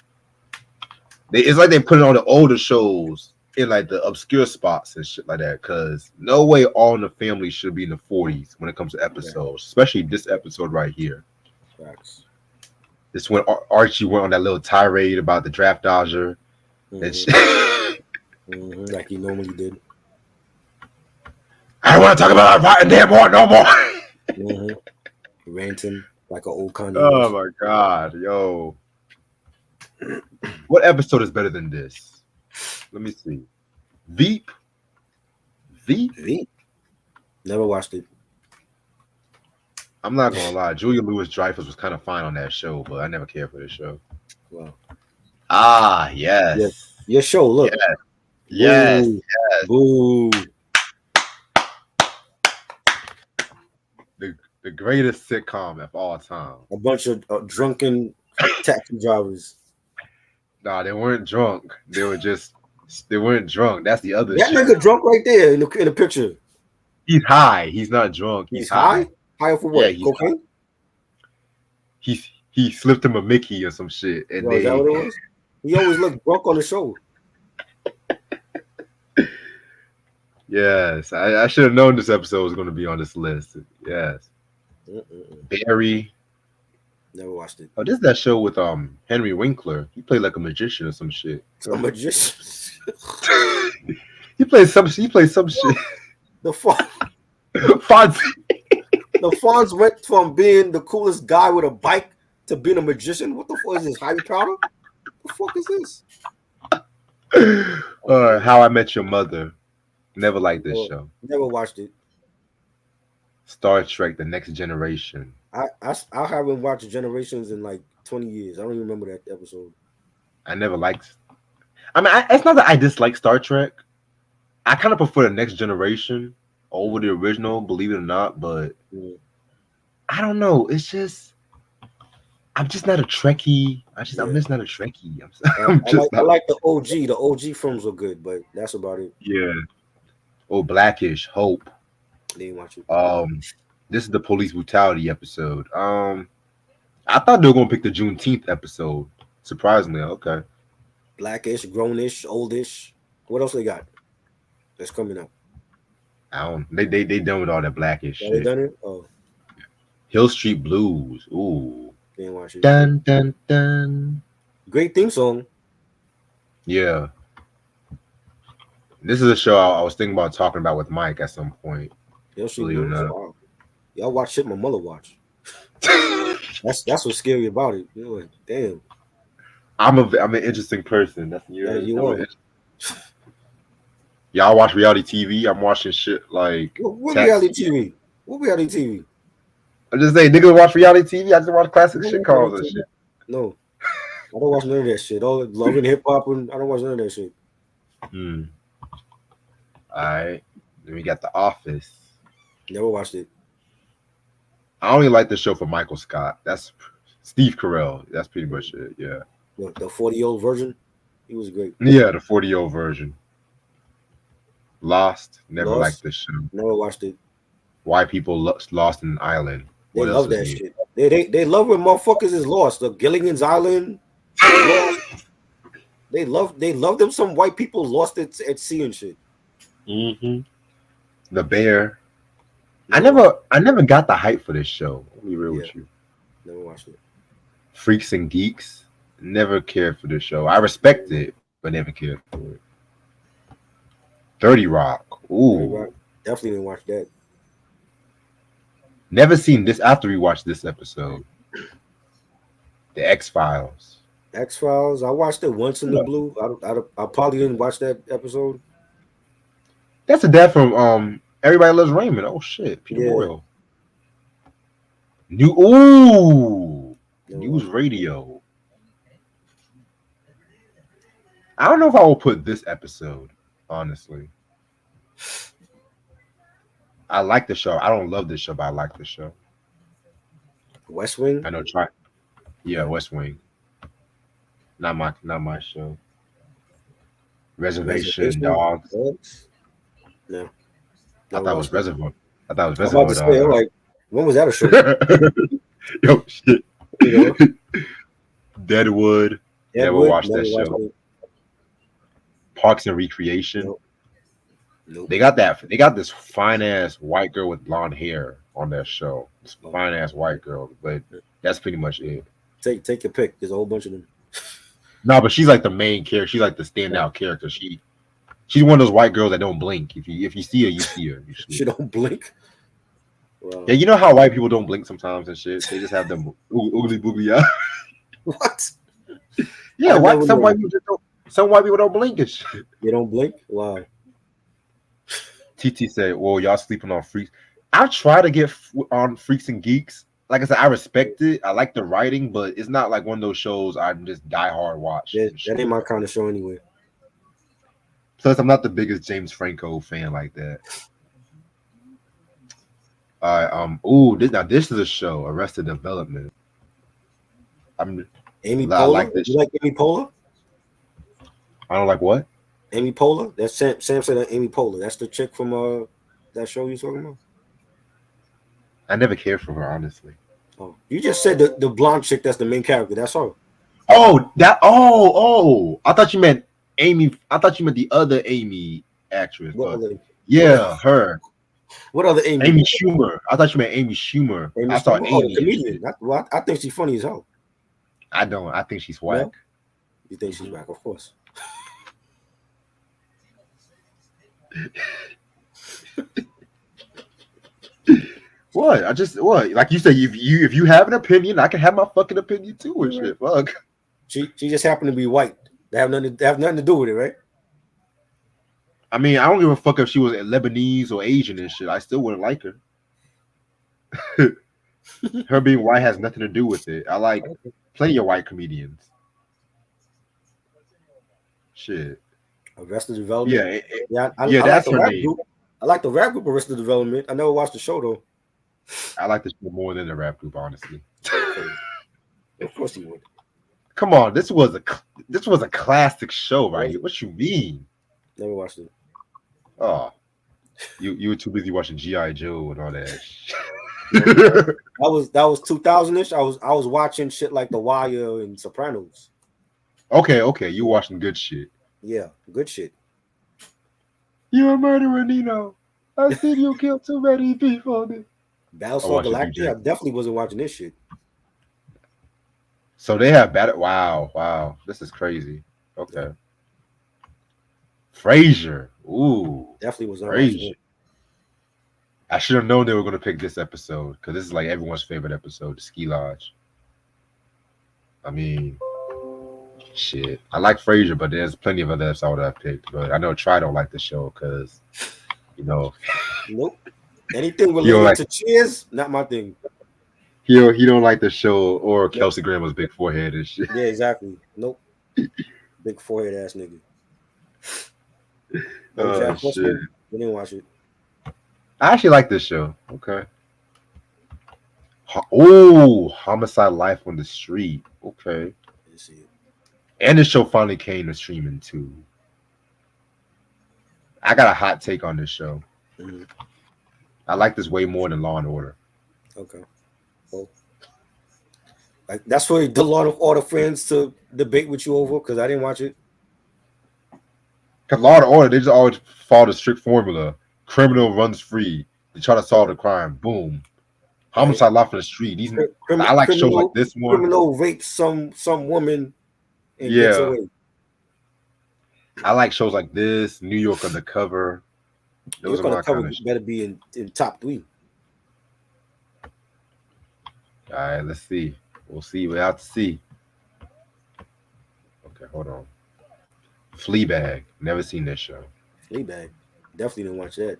it's like they put it on the older shows in like the obscure spots and shit like that. Because no way All in the Family should be in the 40s when it comes to episodes, especially this episode right here. Facts. This when Archie went on that little tirade about the draft dodger and shit. Like he normally did. I don't want to talk about fighting damn more no more. Ranting like an old Kanye. Oh my god, yo. What episode is better than this? Let me see. Veep. V. Never watched it. I'm not gonna lie. Julia Louis-Dreyfus was kind of fine on that show, but I never cared for this show. Wow. Ah, yes. Your show, look. Yes. Boo. The greatest sitcom of all time. A bunch of drunken taxi drivers. Nah, they weren't drunk. They weren't drunk. That's the other That shit. nigga drunk right there in the picture. He's high. He's not drunk. He's high? Higher for what? Yeah, Cocaine? He slipped him a Mickey or some shit, and Yo, is that what it was? He always looked drunk on the show. Yes, I should have known this episode was going to be on this list. Yes, Mm-mm-mm. Barry. Never watched it. Oh, this is that show with Henry Winkler. He played like a magician or some shit. A magician. He plays some shit. the Fawn, Fonzie. the Fawns went from being the coolest guy with a bike to being a magician. What the fuck is this? Harry Potter? The fuck is this? How I Met Your Mother. Never liked this Oh, show. never watched it. Star Trek: The Next Generation. I haven't watched Generations in like 20 years. I don't even remember that episode. I never liked. I mean, it's not that I dislike Star Trek. I kind of prefer The Next Generation over the original, believe it or not. But Mm. I don't know. It's just I'm just not a Trekkie. I'm Yeah. just not a Trekkie. I'm just I not. like the OG. The OG films were good, but that's about it. Yeah. Oh, Blackish, Hope. I didn't watch it. This is the police brutality episode. I thought they were gonna pick the Juneteenth episode. Surprisingly, okay. Blackish, grownish, oldish. What else they got? That's coming up. I don't. They done with all that Blackish Have they shit. done it? Oh, Hill Street Blues. Ooh. didn't watch it. Dun dun dun. Great theme song. Yeah. This is a show I was thinking about talking about with Mike at some point. Yo, she Believe it or blues. not. Wow. Y'all watch shit my mother watch. That's what's scary about it. You're like, damn. I'm an interesting person. That's Yeah, you are. Y'all watch reality TV. I'm watching shit like What Tax. reality TV? What reality TV? I'm just saying, niggas watch reality TV. I just watch classic I don't shit watch calls reality and TV. shit. No, I don't watch none of that shit. All that love and hip hop, and I don't watch none of that shit. Hmm. All right. Then we got The Office. Never watched it. I only like the show for Michael Scott. That's Steve Carell. That's pretty much it. Yeah. The 40-year-old version. He was great. Yeah, the 40-year-old version. Lost. Never Lost? liked this show. Never watched it. Why people lost in an island. They What else love was that new? shit. They love when motherfuckers is lost. The Gilligan's Island. Lost. They love them some white people lost at sea and shit. Mm-hmm. The Bear. I never got the hype for this show. I'll be real with you. Never watched it. Freaks and Geeks. Never cared for this show. I respect it, but never cared for it. 30 Rock. Ooh. Definitely didn't watch that. Never seen this after we watched this episode. The X-Files. X-Files. I watched it once in the blue. I probably didn't watch that episode. That's a dad from Everybody Loves Raymond. Oh shit, Peter Boyle. News Radio. I don't know if I will put this episode, honestly. I like the show. I don't love this show, but I like the show. West Wing. I know. West Wing. Not my show. Reservation Dogs. No. I thought it was Reservoir. I was about to say, like, when was that a show? Yo, shit. You know? Deadwood. Never watched that show. Parks and Recreation. Nope. They got this fine ass white girl with blonde hair on that show. This fine ass white girl, but that's pretty much it. Take your pick. There's a whole bunch of them. No, but she's like the main character. She's like the standout character. She's one of those white girls that don't blink. If you see her, you see her. She don't blink. Wow. Yeah, you know how white people don't blink sometimes and shit. They just have them oogly boogly eyes. What? Yeah, some white people don't blink and shit. They don't blink. Wow. TT said, "Well, y'all sleeping on Freaks." I try to get on Freaks and Geeks. Like I said, I respect it. I like the writing, but it's not like one of those shows I just die hard watch. That ain't my kind of show anyway. Plus, I'm not the biggest James Franco fan like that. This is a show, Arrested Development. Amy Poehler. Like this. You like Amy Poehler? I don't like what? Amy Poehler. That's Sam said that Amy Poehler. That's the chick from that show you talking about. I never cared for her, honestly. Oh, you just said the blonde chick. That's the main character. That's her. Oh, I thought you meant Amy. I thought you meant the other Amy. actress, What but other what yeah, her. what other Amy? Amy Schumer. I thought you meant Amy Schumer. Amy I saw Schumer? Oh, the Amy and comedian. shit. I think she's funny as hell. I don't. I think she's whack. No, you think she's whack? Of course. What? I just what? Like you said, if you have an opinion, I can have my fucking opinion too and You're right. shit. Fuck. She just happened to be white. They have nothing to do with it, right? I mean, I don't give a fuck if she was Lebanese or Asian and shit. I still wouldn't like her. Her being white has nothing to do with it. I like plenty of white comedians. Shit. Arrested Yeah, Development. Yeah, yeah, I like that's the her rap name. group. I like the rap group Arrested Development. I never watched the show though. I like this more than the rap group, honestly. Okay, of course you would. Come on, this was a classic show right Was here. it? What you mean? Never watched it. Oh, you were too busy watching GI Joe and all that. No, that was 2000ish. I was watching shit like The Wire and Sopranos. Okay, okay, you watching good shit. Yeah, good shit. You're a murderer, Nino. I seen you kill too many people. I Battlestar watched a few Galactica. I Jake. definitely wasn't watching this shit. So they have better. Wow, wow, this is crazy. Yeah, Okay, Frasier. Ooh, definitely was not watching Frasier. it. I should have known they were gonna pick this episode because this is like everyone's favorite episode, the Ski Lodge. I mean, shit. I like Frasier, but there's plenty of other episodes I picked. But I know Try don't like the show because you know Nope. Anything he don't related like to Cheers, not my thing. he don't like the show or Nope. Kelsey Grammer's big forehead and shit. Yeah, exactly. Nope. Big forehead ass nigga. Oh BoJack shit. Horseman. We didn't watch it. I actually like this show. Okay. Oh, Homicide Life on the Street. Okay. Didn't see it. And the show finally came to streaming too. I got a hot take on this show. Hmm. I like this way more than Law and Order. Okay. Well, like that's for the Lord of Order fans to debate with you over because I didn't watch it. Because Law and Order, they just always follow the strict formula. Criminal runs free. They try to solve the crime. Boom. Right? Homicide Life on the Street. I like shows like this one. Criminal rapes some woman and gets Yeah. away. I like shows like this. New York Undercover. You're Those are gonna my cover kind of. better be in top three. All right, let's see. We'll see. We'll have to see. Okay, hold on. Fleabag. Never seen this show. Fleabag. Definitely didn't watch that.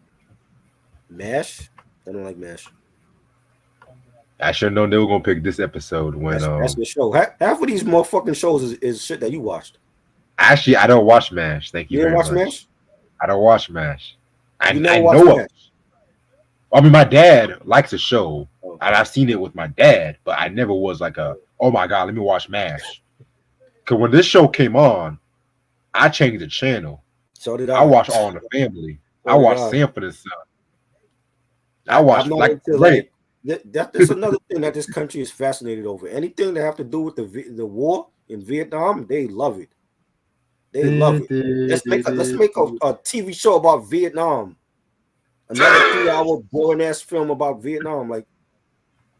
MASH. I don't like MASH. I should have known they were gonna pick this episode when That's the show. Half of these motherfucking shows is shit that you watched. actually I don't watch MASH. Thank you You didn't very watch much. MASH? I don't watch MASH. You I never watched know of. MASH? I mean, my dad likes the show, Oh, and I've seen it with my dad, but I never was like oh my god, let me watch MASH. Because when this show came on, I changed the channel. so did I I. watched All in the Family. I So did watched I. Sanford and Son. I I'm watched not like into Reddit. that's another thing that this country is fascinated over. Anything that have to do with the war in Vietnam, they love it. They love it. Let's make a TV show about Vietnam. Another 3 hour boring ass film about Vietnam. Like,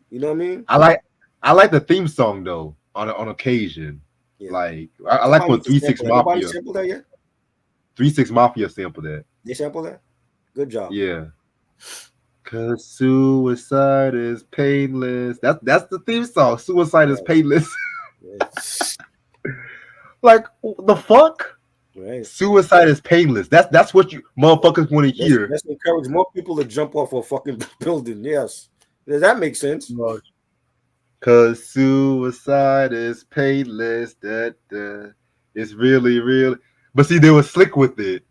you know what I mean? I like the theme song though on occasion. Yeah. Like I like when Somebody needs to 3 6 sample that. Nobody Mafia sampled that yet? 3 6 Mafia sampled that. They sampled that? Good job. Yeah. Cause suicide is painless. That's the theme song. Suicide is Right. painless. Right. Like the fuck? Right. Suicide is painless. That's what you motherfuckers want to hear. Let's encourage more people to jump off a fucking building. Yes. Does that make sense? Cause suicide is painless. It's really, really. But see, they were slick with it.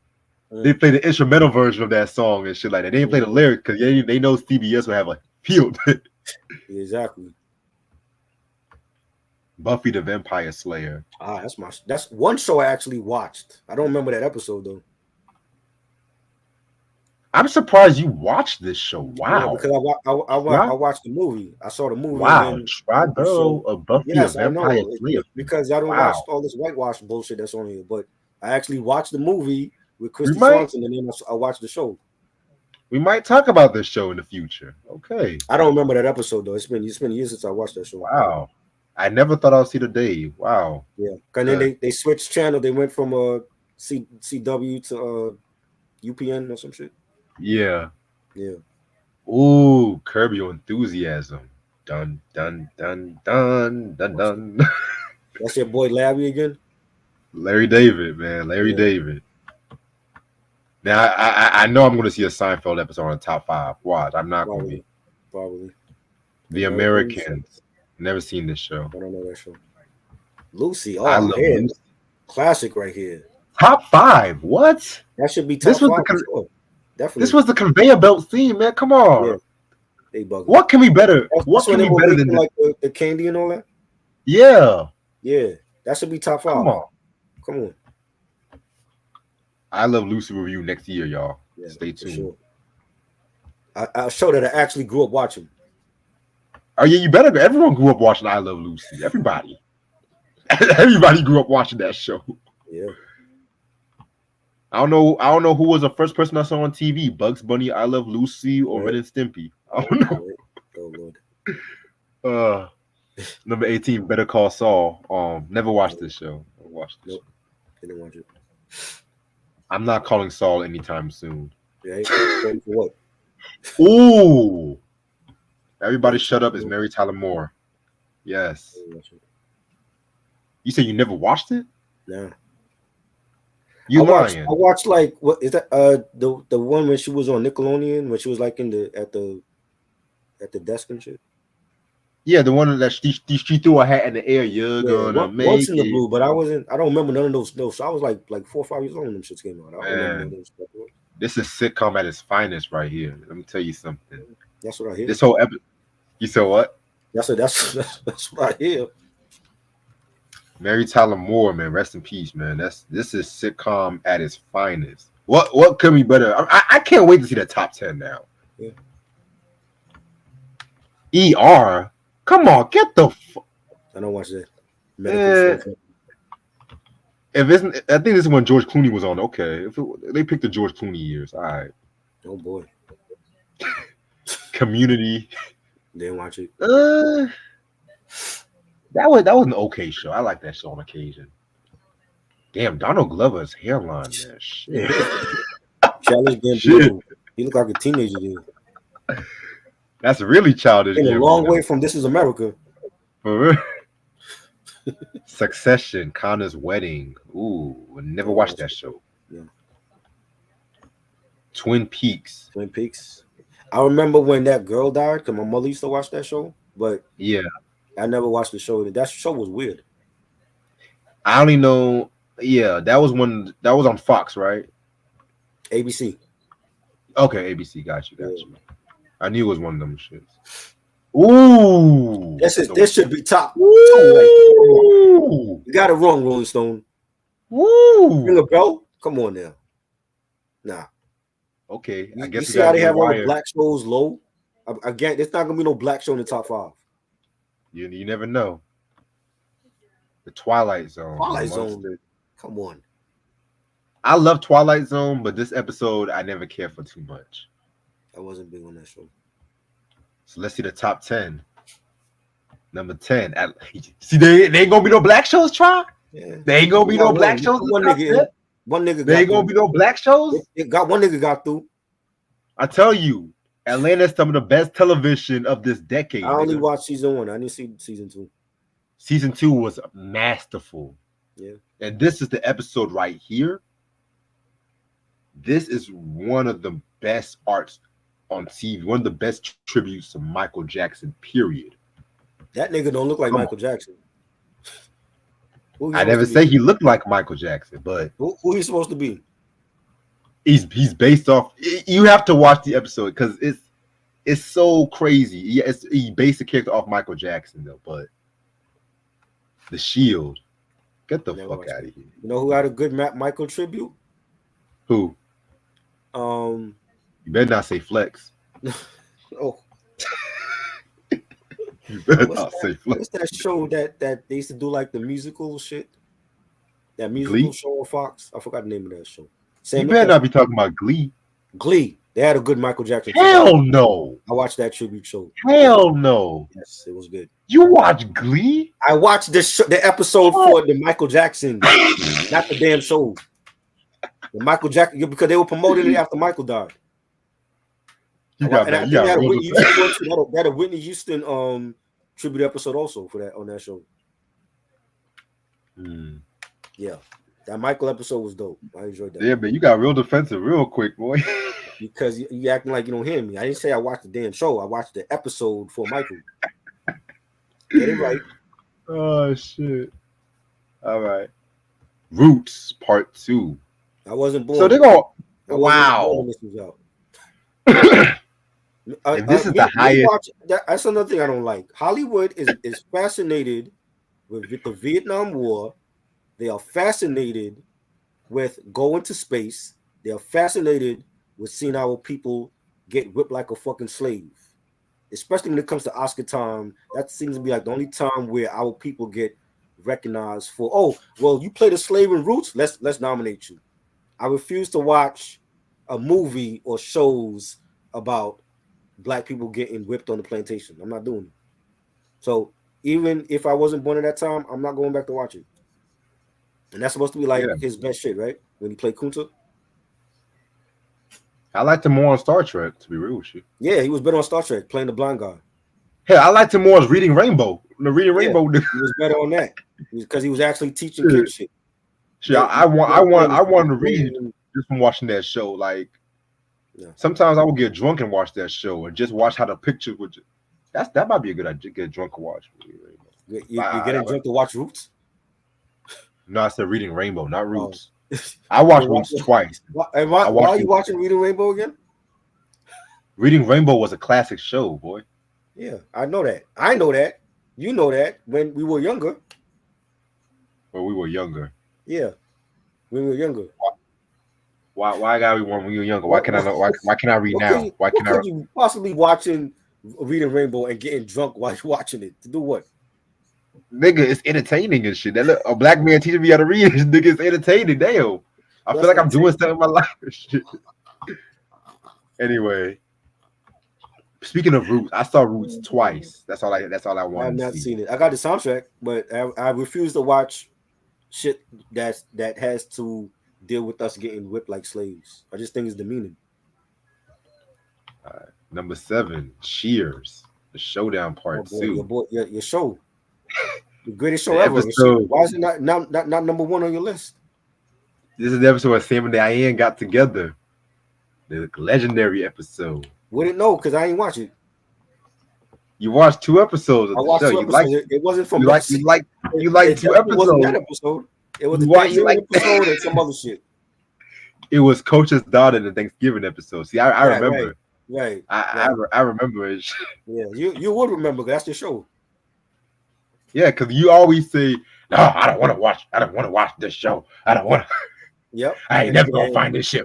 They played the instrumental version of that song and shit like that. They didn't play the lyrics because they know CBS will have a field. Exactly. Buffy the Vampire Slayer. That's one show I actually watched. I don't remember that episode though. I'm surprised you watched this show. Yeah, Wow. because I watched the movie. I saw the movie. Wow. And then Try Girl of Buffy the yes, I Vampire know. Slayer. Because I don't watch Wow. all this whitewash bullshit that's on here. But I actually watched the movie with We Christy might Swanson, and then I watched the show. we might talk about this show in the future. Okay. I don't remember that episode though. It's been years since I watched that show. Wow. I never thought I'd see the day. Wow. Yeah, and then Uh, they switched channel. They went from CW to UPN or some shit. yeah. Yeah, Ooh, Curb Your Enthusiasm. Dun dun dun dun dun watch it. dun. That's your boy Larry again. Larry David, man. Larry Yeah, David. Now I know I'm going to see a Seinfeld episode on the top five. Watch, I'm not going to be. probably, probably. The Americans. Americans. Never seen this show. I don't know that show. Lucy. I Oh, love yeah, Lucy. classic right here. Top five. What? That should be This top was five the for con- sure. this Definitely. was the conveyor belt theme, man. Come Yeah, on. they bugging. What can be better? That's What when can they be were better than making this? like the candy and all that. Yeah. Yeah, that should be top Come five. on. Come on. I Love Lucy review next year, y'all. Yeah, Stay for tuned. sure. I show that I actually grew up watching. Oh yeah, you better. Everyone grew up watching I Love Lucy. Everybody. Everybody grew up watching that show. Yeah. I don't know. I don't know who was the first person I saw on TV. Bugs Bunny, I Love Lucy, or Right. Ren and Stimpy. I don't know. Right. Oh Lord. Number 18, Better Call Saul. Never watched this show. Never watched this. Nope. Didn't watch it. I'm not calling Saul anytime soon. Right? For what? Ooh. Everybody shut up. It's Mary Tyler Moore. Yes. Didn't watch it. You said you never watched it? Nah. You I lying. watched like what is that? The one when she was on Nickelodeon when she was like at the desk and shit. Yeah, the one that she threw her hat in the air. You're Yeah, gonna make once in the it. blue, but I don't remember none of those. No, so I was like 4 or 5 years old when them shits came out. I don't remember none of Man, those stuff. this is sitcom at its finest right here. Let me tell you something. That's what I hear. This whole episode. You said what? That's what I hear. Mary Tyler Moore, man, rest in peace, man. This is sitcom at its finest. What could be better? I can't wait to see the top 10 now. Yeah. ER, come on, get the. I don't watch that. If isn't, I think this is when George Clooney was on. Okay, they picked the George Clooney years. All right. Oh boy. Community. Didn't watch it. That was an okay show. I like that show on occasion. Damn, Donald Glover's hairline, man. Shit. Childish Gambino. He looked like a teenager dude. That's really childish. In a long way from This Is America. Succession, Connor's Wedding. Ooh, never watched that show. Yeah. Twin Peaks. Twin Peaks. I remember when that girl died because my mother used to watch that show, but Yeah. I never watched the show. That show was weird. I only know. Yeah, that was on Fox, right? ABC. Okay, ABC. Got you. I knew it was one of them shits. Ooh, This should be top. Ooh, You got it wrong, Rolling Stone. Ring Woo. a bell? Come on now. Nah. Okay, I You guess see how they have all the black shows low? Again, there's not gonna be no black show in the top 5. You never know. The Twilight Zone. Twilight Zone. Come on. I love Twilight Zone, but this episode I never cared for too much. I wasn't big on that show. So let's see the top 10. Number 10. See, they ain't gonna be no black shows, try? Yeah. They ain't gonna be no black shows. One nigga. They ain't gonna be no black shows. It got one nigga got through. I tell you, Atlanta's some of the best television of this decade. I only watched season 1. I didn't see season 2. Season 2 was masterful. Yeah. And this is the episode right here. This is one of the best arts on TV, one of the best tributes to Michael Jackson, period. That nigga don't look like Michael Jackson. I never say he looked like Michael Jackson, but who he's supposed to be? He's based off. You have to watch the episode because it's so crazy. Yeah, he based the character off Michael Jackson though, but the Shield. Get the fuck out of here. You know who had a good Michael tribute? Who? You better not say Flex. Oh. You better not say Flex. What's that show that they used to do like the musical shit? That musical show on Fox? I forgot the name of that show. You Sam better McCutcheon. not be talking about Glee. Glee. They had a good Michael Jackson tribute. Hell no. I watched that tribute show. Hell no. Yes, it was good. You watch Glee? I watched the episode for the Michael Jackson, not the damn show. The Michael Jackson, because they were promoting it after Michael died. You got And I man. You think they got had a real Whitney defense. Houston one too. They had a Whitney Houston tribute episode also for that on that show. Yeah, that Michael episode was dope. I enjoyed that. Yeah, man. You got real defensive real quick, boy. Because you acting like you don't hear me. I didn't say I watched the damn show. I watched the episode for Michael. Get it right. Oh shit. All right. Roots Part 2. I wasn't born. So they're going. I wasn't Wow. born when this was out. And this is the highest. That's another thing I don't like. Hollywood is fascinated with the Vietnam War. They are fascinated with going to space. They are fascinated with seeing our people get whipped like a fucking slave. Especially when it comes to Oscar time, that seems to be like the only time where our people get recognized for. Oh, well, you played a slave in Roots. Let's nominate you. I refuse to watch a movie or shows about black people getting whipped on the plantation. I'm not doing it. So even if I wasn't born at that time, I'm not going back to watch it. And that's supposed to be like his best shit, right? When he played Kunta. I liked him more on Star Trek, to be real with you. Yeah, he was better on Star Trek, playing the blind guy. Hell, I liked him more as Reading Rainbow. The Reading Rainbow. He was better on that because he was actually teaching kids shit. Shit, I wanted to read just from watching that show. Like, sometimes I would get drunk and watch that show and just watch how the pictures would. That might be a good idea. Get drunk and watch. You getting drunk to watch Roots? No, I said Reading Rainbow, not Roots. I watched Roots twice. Why are you watching Reading Rainbow again? Reading Rainbow was a classic show, boy. Yeah, I know that. I know that. You know that when we were younger. When we were younger. Yeah, when we were younger. Why gotta be when we were younger? Why can I know? Why can I read now? Why can could you possibly watching Reading Rainbow and getting drunk while you're watching it? To do what? Nigga, it's entertaining and shit. That a black man teaching me how to read. This nigga is entertaining. Damn, I feel like I'm doing something in my life. Shit. Anyway, speaking of Roots, I saw Roots twice. That's all I wanted. I've not seen it. I got the soundtrack, but I refuse to watch shit that has to deal with us getting whipped like slaves. I just think it's demeaning. Number 7, Cheers, the Showdown Part 2. Your show. The greatest show ever. Why is it not number 1 on your list? This is the episode where Sam and Diane got together. The legendary episode. Wouldn't know because I ain't watch it. You watched 2 episodes of the show. 2 episodes. It wasn't from you like 2 episodes. Wasn't that episode. It was the Thanksgiving episode and some other shit. It was Coach's daughter in the Thanksgiving episode. See, I remember. Right. I remember it. Yeah, you would remember. That's the show. Yeah, because you always say, "No, I don't want to watch. I don't want to watch this show. I don't want to." Yep. I ain't never gonna find this shit.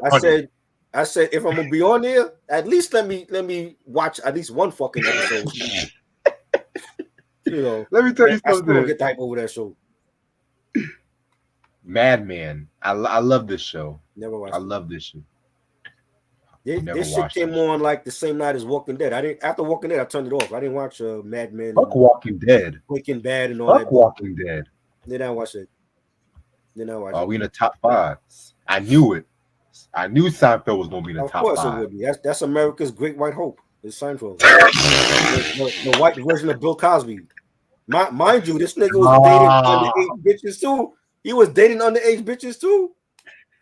I said, if I'm gonna be on there, at least let me watch at least one fucking episode. You know, let me tell you something. I get the hype over that show. Mad Men. I love this show. Never watched. I love this show. This shit came on like the same night as Walking Dead. After Walking Dead, I turned it off. I didn't watch Mad Men. Fuck Walking Dead. Breaking Bad and all that. Fuck Walking Dead. Then I watched it. Are we in the top 5? I knew it. I knew Seinfeld was gonna be in the top 5. Of course it would be. That's America's Great White Hope. It's Seinfeld. the white version of Bill Cosby. Mind you, this nigga was dating underage bitches too. He was dating underage bitches too.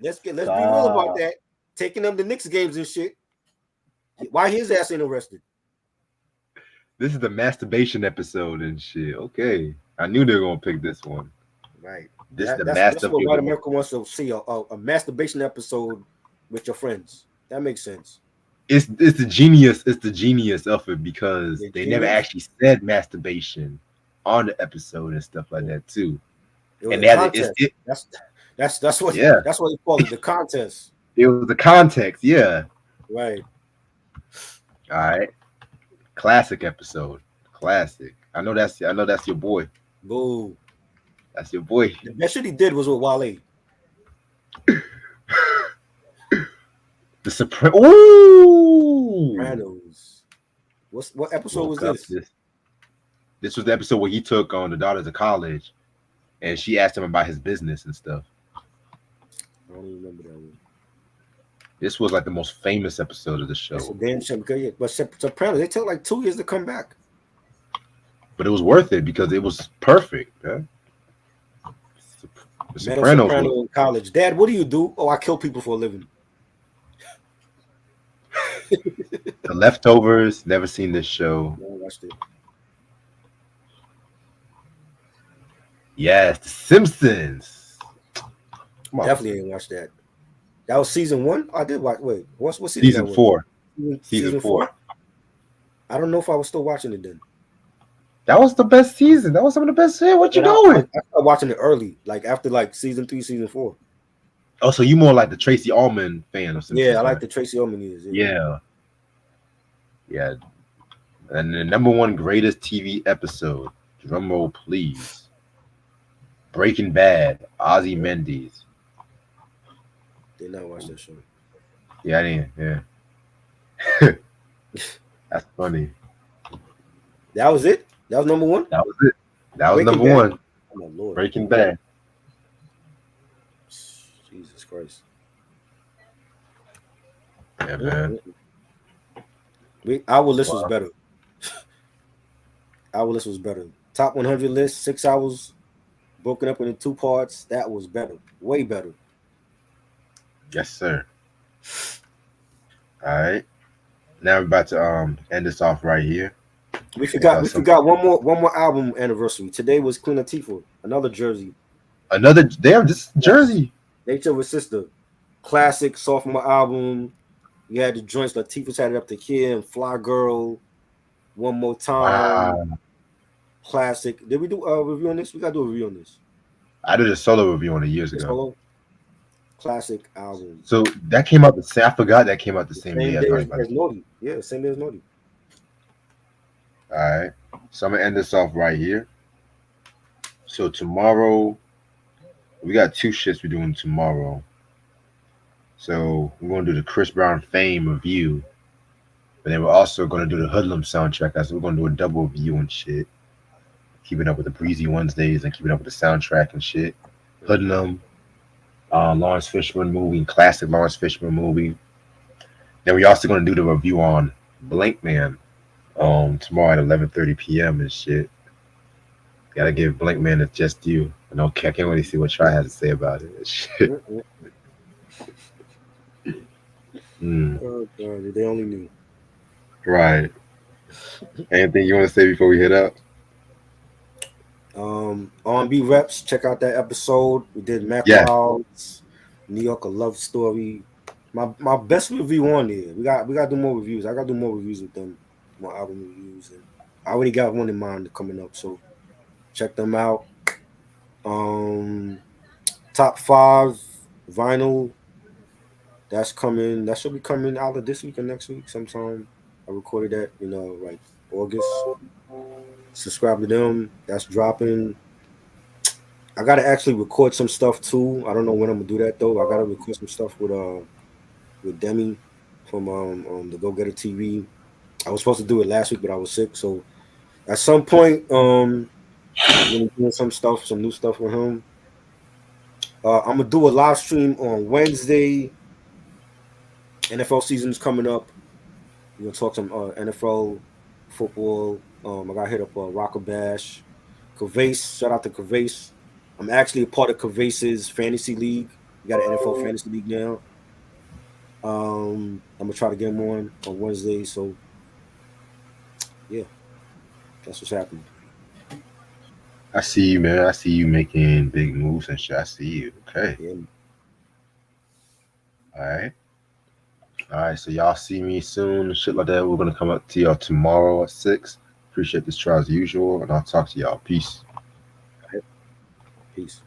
Let's be real about that. Taking them to Knicks games and shit. Why his ass ain't arrested? This is the masturbation episode and shit. Okay, I knew they were gonna pick this one. Right. That's what White America wants to see a masturbation episode with your friends. That makes sense. It's the genius. It's the genius of it because they never actually said masturbation on the episode and stuff like that too. And that's what you call it, the contest. It was the context, yeah. Right. All right. Classic episode. Classic. I know that's your boy. Boo. That's your boy. The best shit he did was with Wale. The Supreme. Ooh. Sopranos. What episode was Woke up. this? This was the episode where he took on the daughter to college, and she asked him about his business and stuff. I don't even remember that one. This was like the most famous episode of the That's a show, damn shame. Because, yeah, but Sopranos, they took like 2 years to come back. but it was worth it because it was perfect. Yeah? The Met a Sopranos was soprano in college. Dad, what do you do? Oh, I kill people for a living. The Leftovers. Never seen this show. I watched it. Yes, The Simpsons. Come on, Definitely ain't watched that. That was season one. I did watch. Wait, what season that season was? 4. Season, Season season 4. four. I don't know if I was still watching it then. That was the best season. That was some of the best shit. What you But I doing? started watching it early, like after like season 3, season 4. Oh, so you more like the Tracy Ullman fan of Simpsons? Yeah, I like right? the Tracy Ullman years. Yeah, yeah. And the number one greatest TV episode. Drum roll, please. Breaking Bad. Ozzy Mendes. Did not watch that show. Yeah, I didn't. Yeah, that's funny. That was it. That was number one. That was it. That was Breaking number Bad. one. Oh my lord. Breaking Bad. Jesus Christ. Yeah, man. Our list was Wow. better. Our list was better. Top 100 list, 6 hours, broken up into 2 parts. That was better. Way better. Yes, sir. All right. Now we're about to end this off right here. We forgot. We Some- forgot one more album anniversary. Today was Queen Latifah, another Jersey. Another damn this Jersey. Nature of a Sister, classic sophomore album. You had the joints. Latifah's had it up to here and Fly Girl, One More Time. Wow. Classic. Did we do a review on this? We gotta do a review on this. I did a solo review on it years This ago. solo? Classic album. So that came out the same. I forgot that came out the same Same day day as as Naughty. Yeah, same day as Naughty. All right. So I'm gonna end this off right here. So tomorrow, we got 2 shits we're doing tomorrow. So we're gonna do the Chris Brown Fame review, but then we're also gonna do the Hoodlum soundtrack. So we're gonna do a double review and shit. Keeping up with the Breezy Wednesdays and keeping up with the soundtrack and shit. Hoodlum, Lawrence Fishburne movie, classic Lawrence Fishburne movie. Then we also gonna do the review on Blank Man tomorrow at 11:30 p.m. and shit. Gotta give Blank Man its just due. I can't really see what Try has to say about it. Shit. Oh God, they only knew. Right. Anything you want to say before we hit up? R&B Reps, check out that episode. We did Mac Yeah. Wilds, New York a Love Story. My best review on there. We got to do more reviews. I got to do more reviews with them, more album reviews, and I already got one in mind coming up. So check them out. Top 5 vinyl. That's coming. That should be coming out of this week or next week sometime. I recorded that like August. Subscribe to them. That's dropping. I gotta actually record some stuff too. I don't know when I'm gonna do that though. I gotta record some stuff with Demi from the Go Getter TV. I was supposed to do it last week, but I was sick. So at some point, I'm gonna do some new stuff with him. I'm gonna do a live stream on Wednesday. NFL season's coming up. We're gonna talk some NFL football. I got hit up Rocker Bash, Cavase. Shout out to Cavase. I'm actually a part of Cavase's fantasy league. We got an NFL fantasy league now. I'm gonna try to get him on Wednesday. So yeah, that's what's happening. I see you, man. I see you making big moves and shit. I see you. Okay. Yeah. All right. All right. So y'all see me soon and shit like that. We're gonna come up to y'all tomorrow at 6. Appreciate this try as usual, and I'll talk to y'all. Peace. Peace.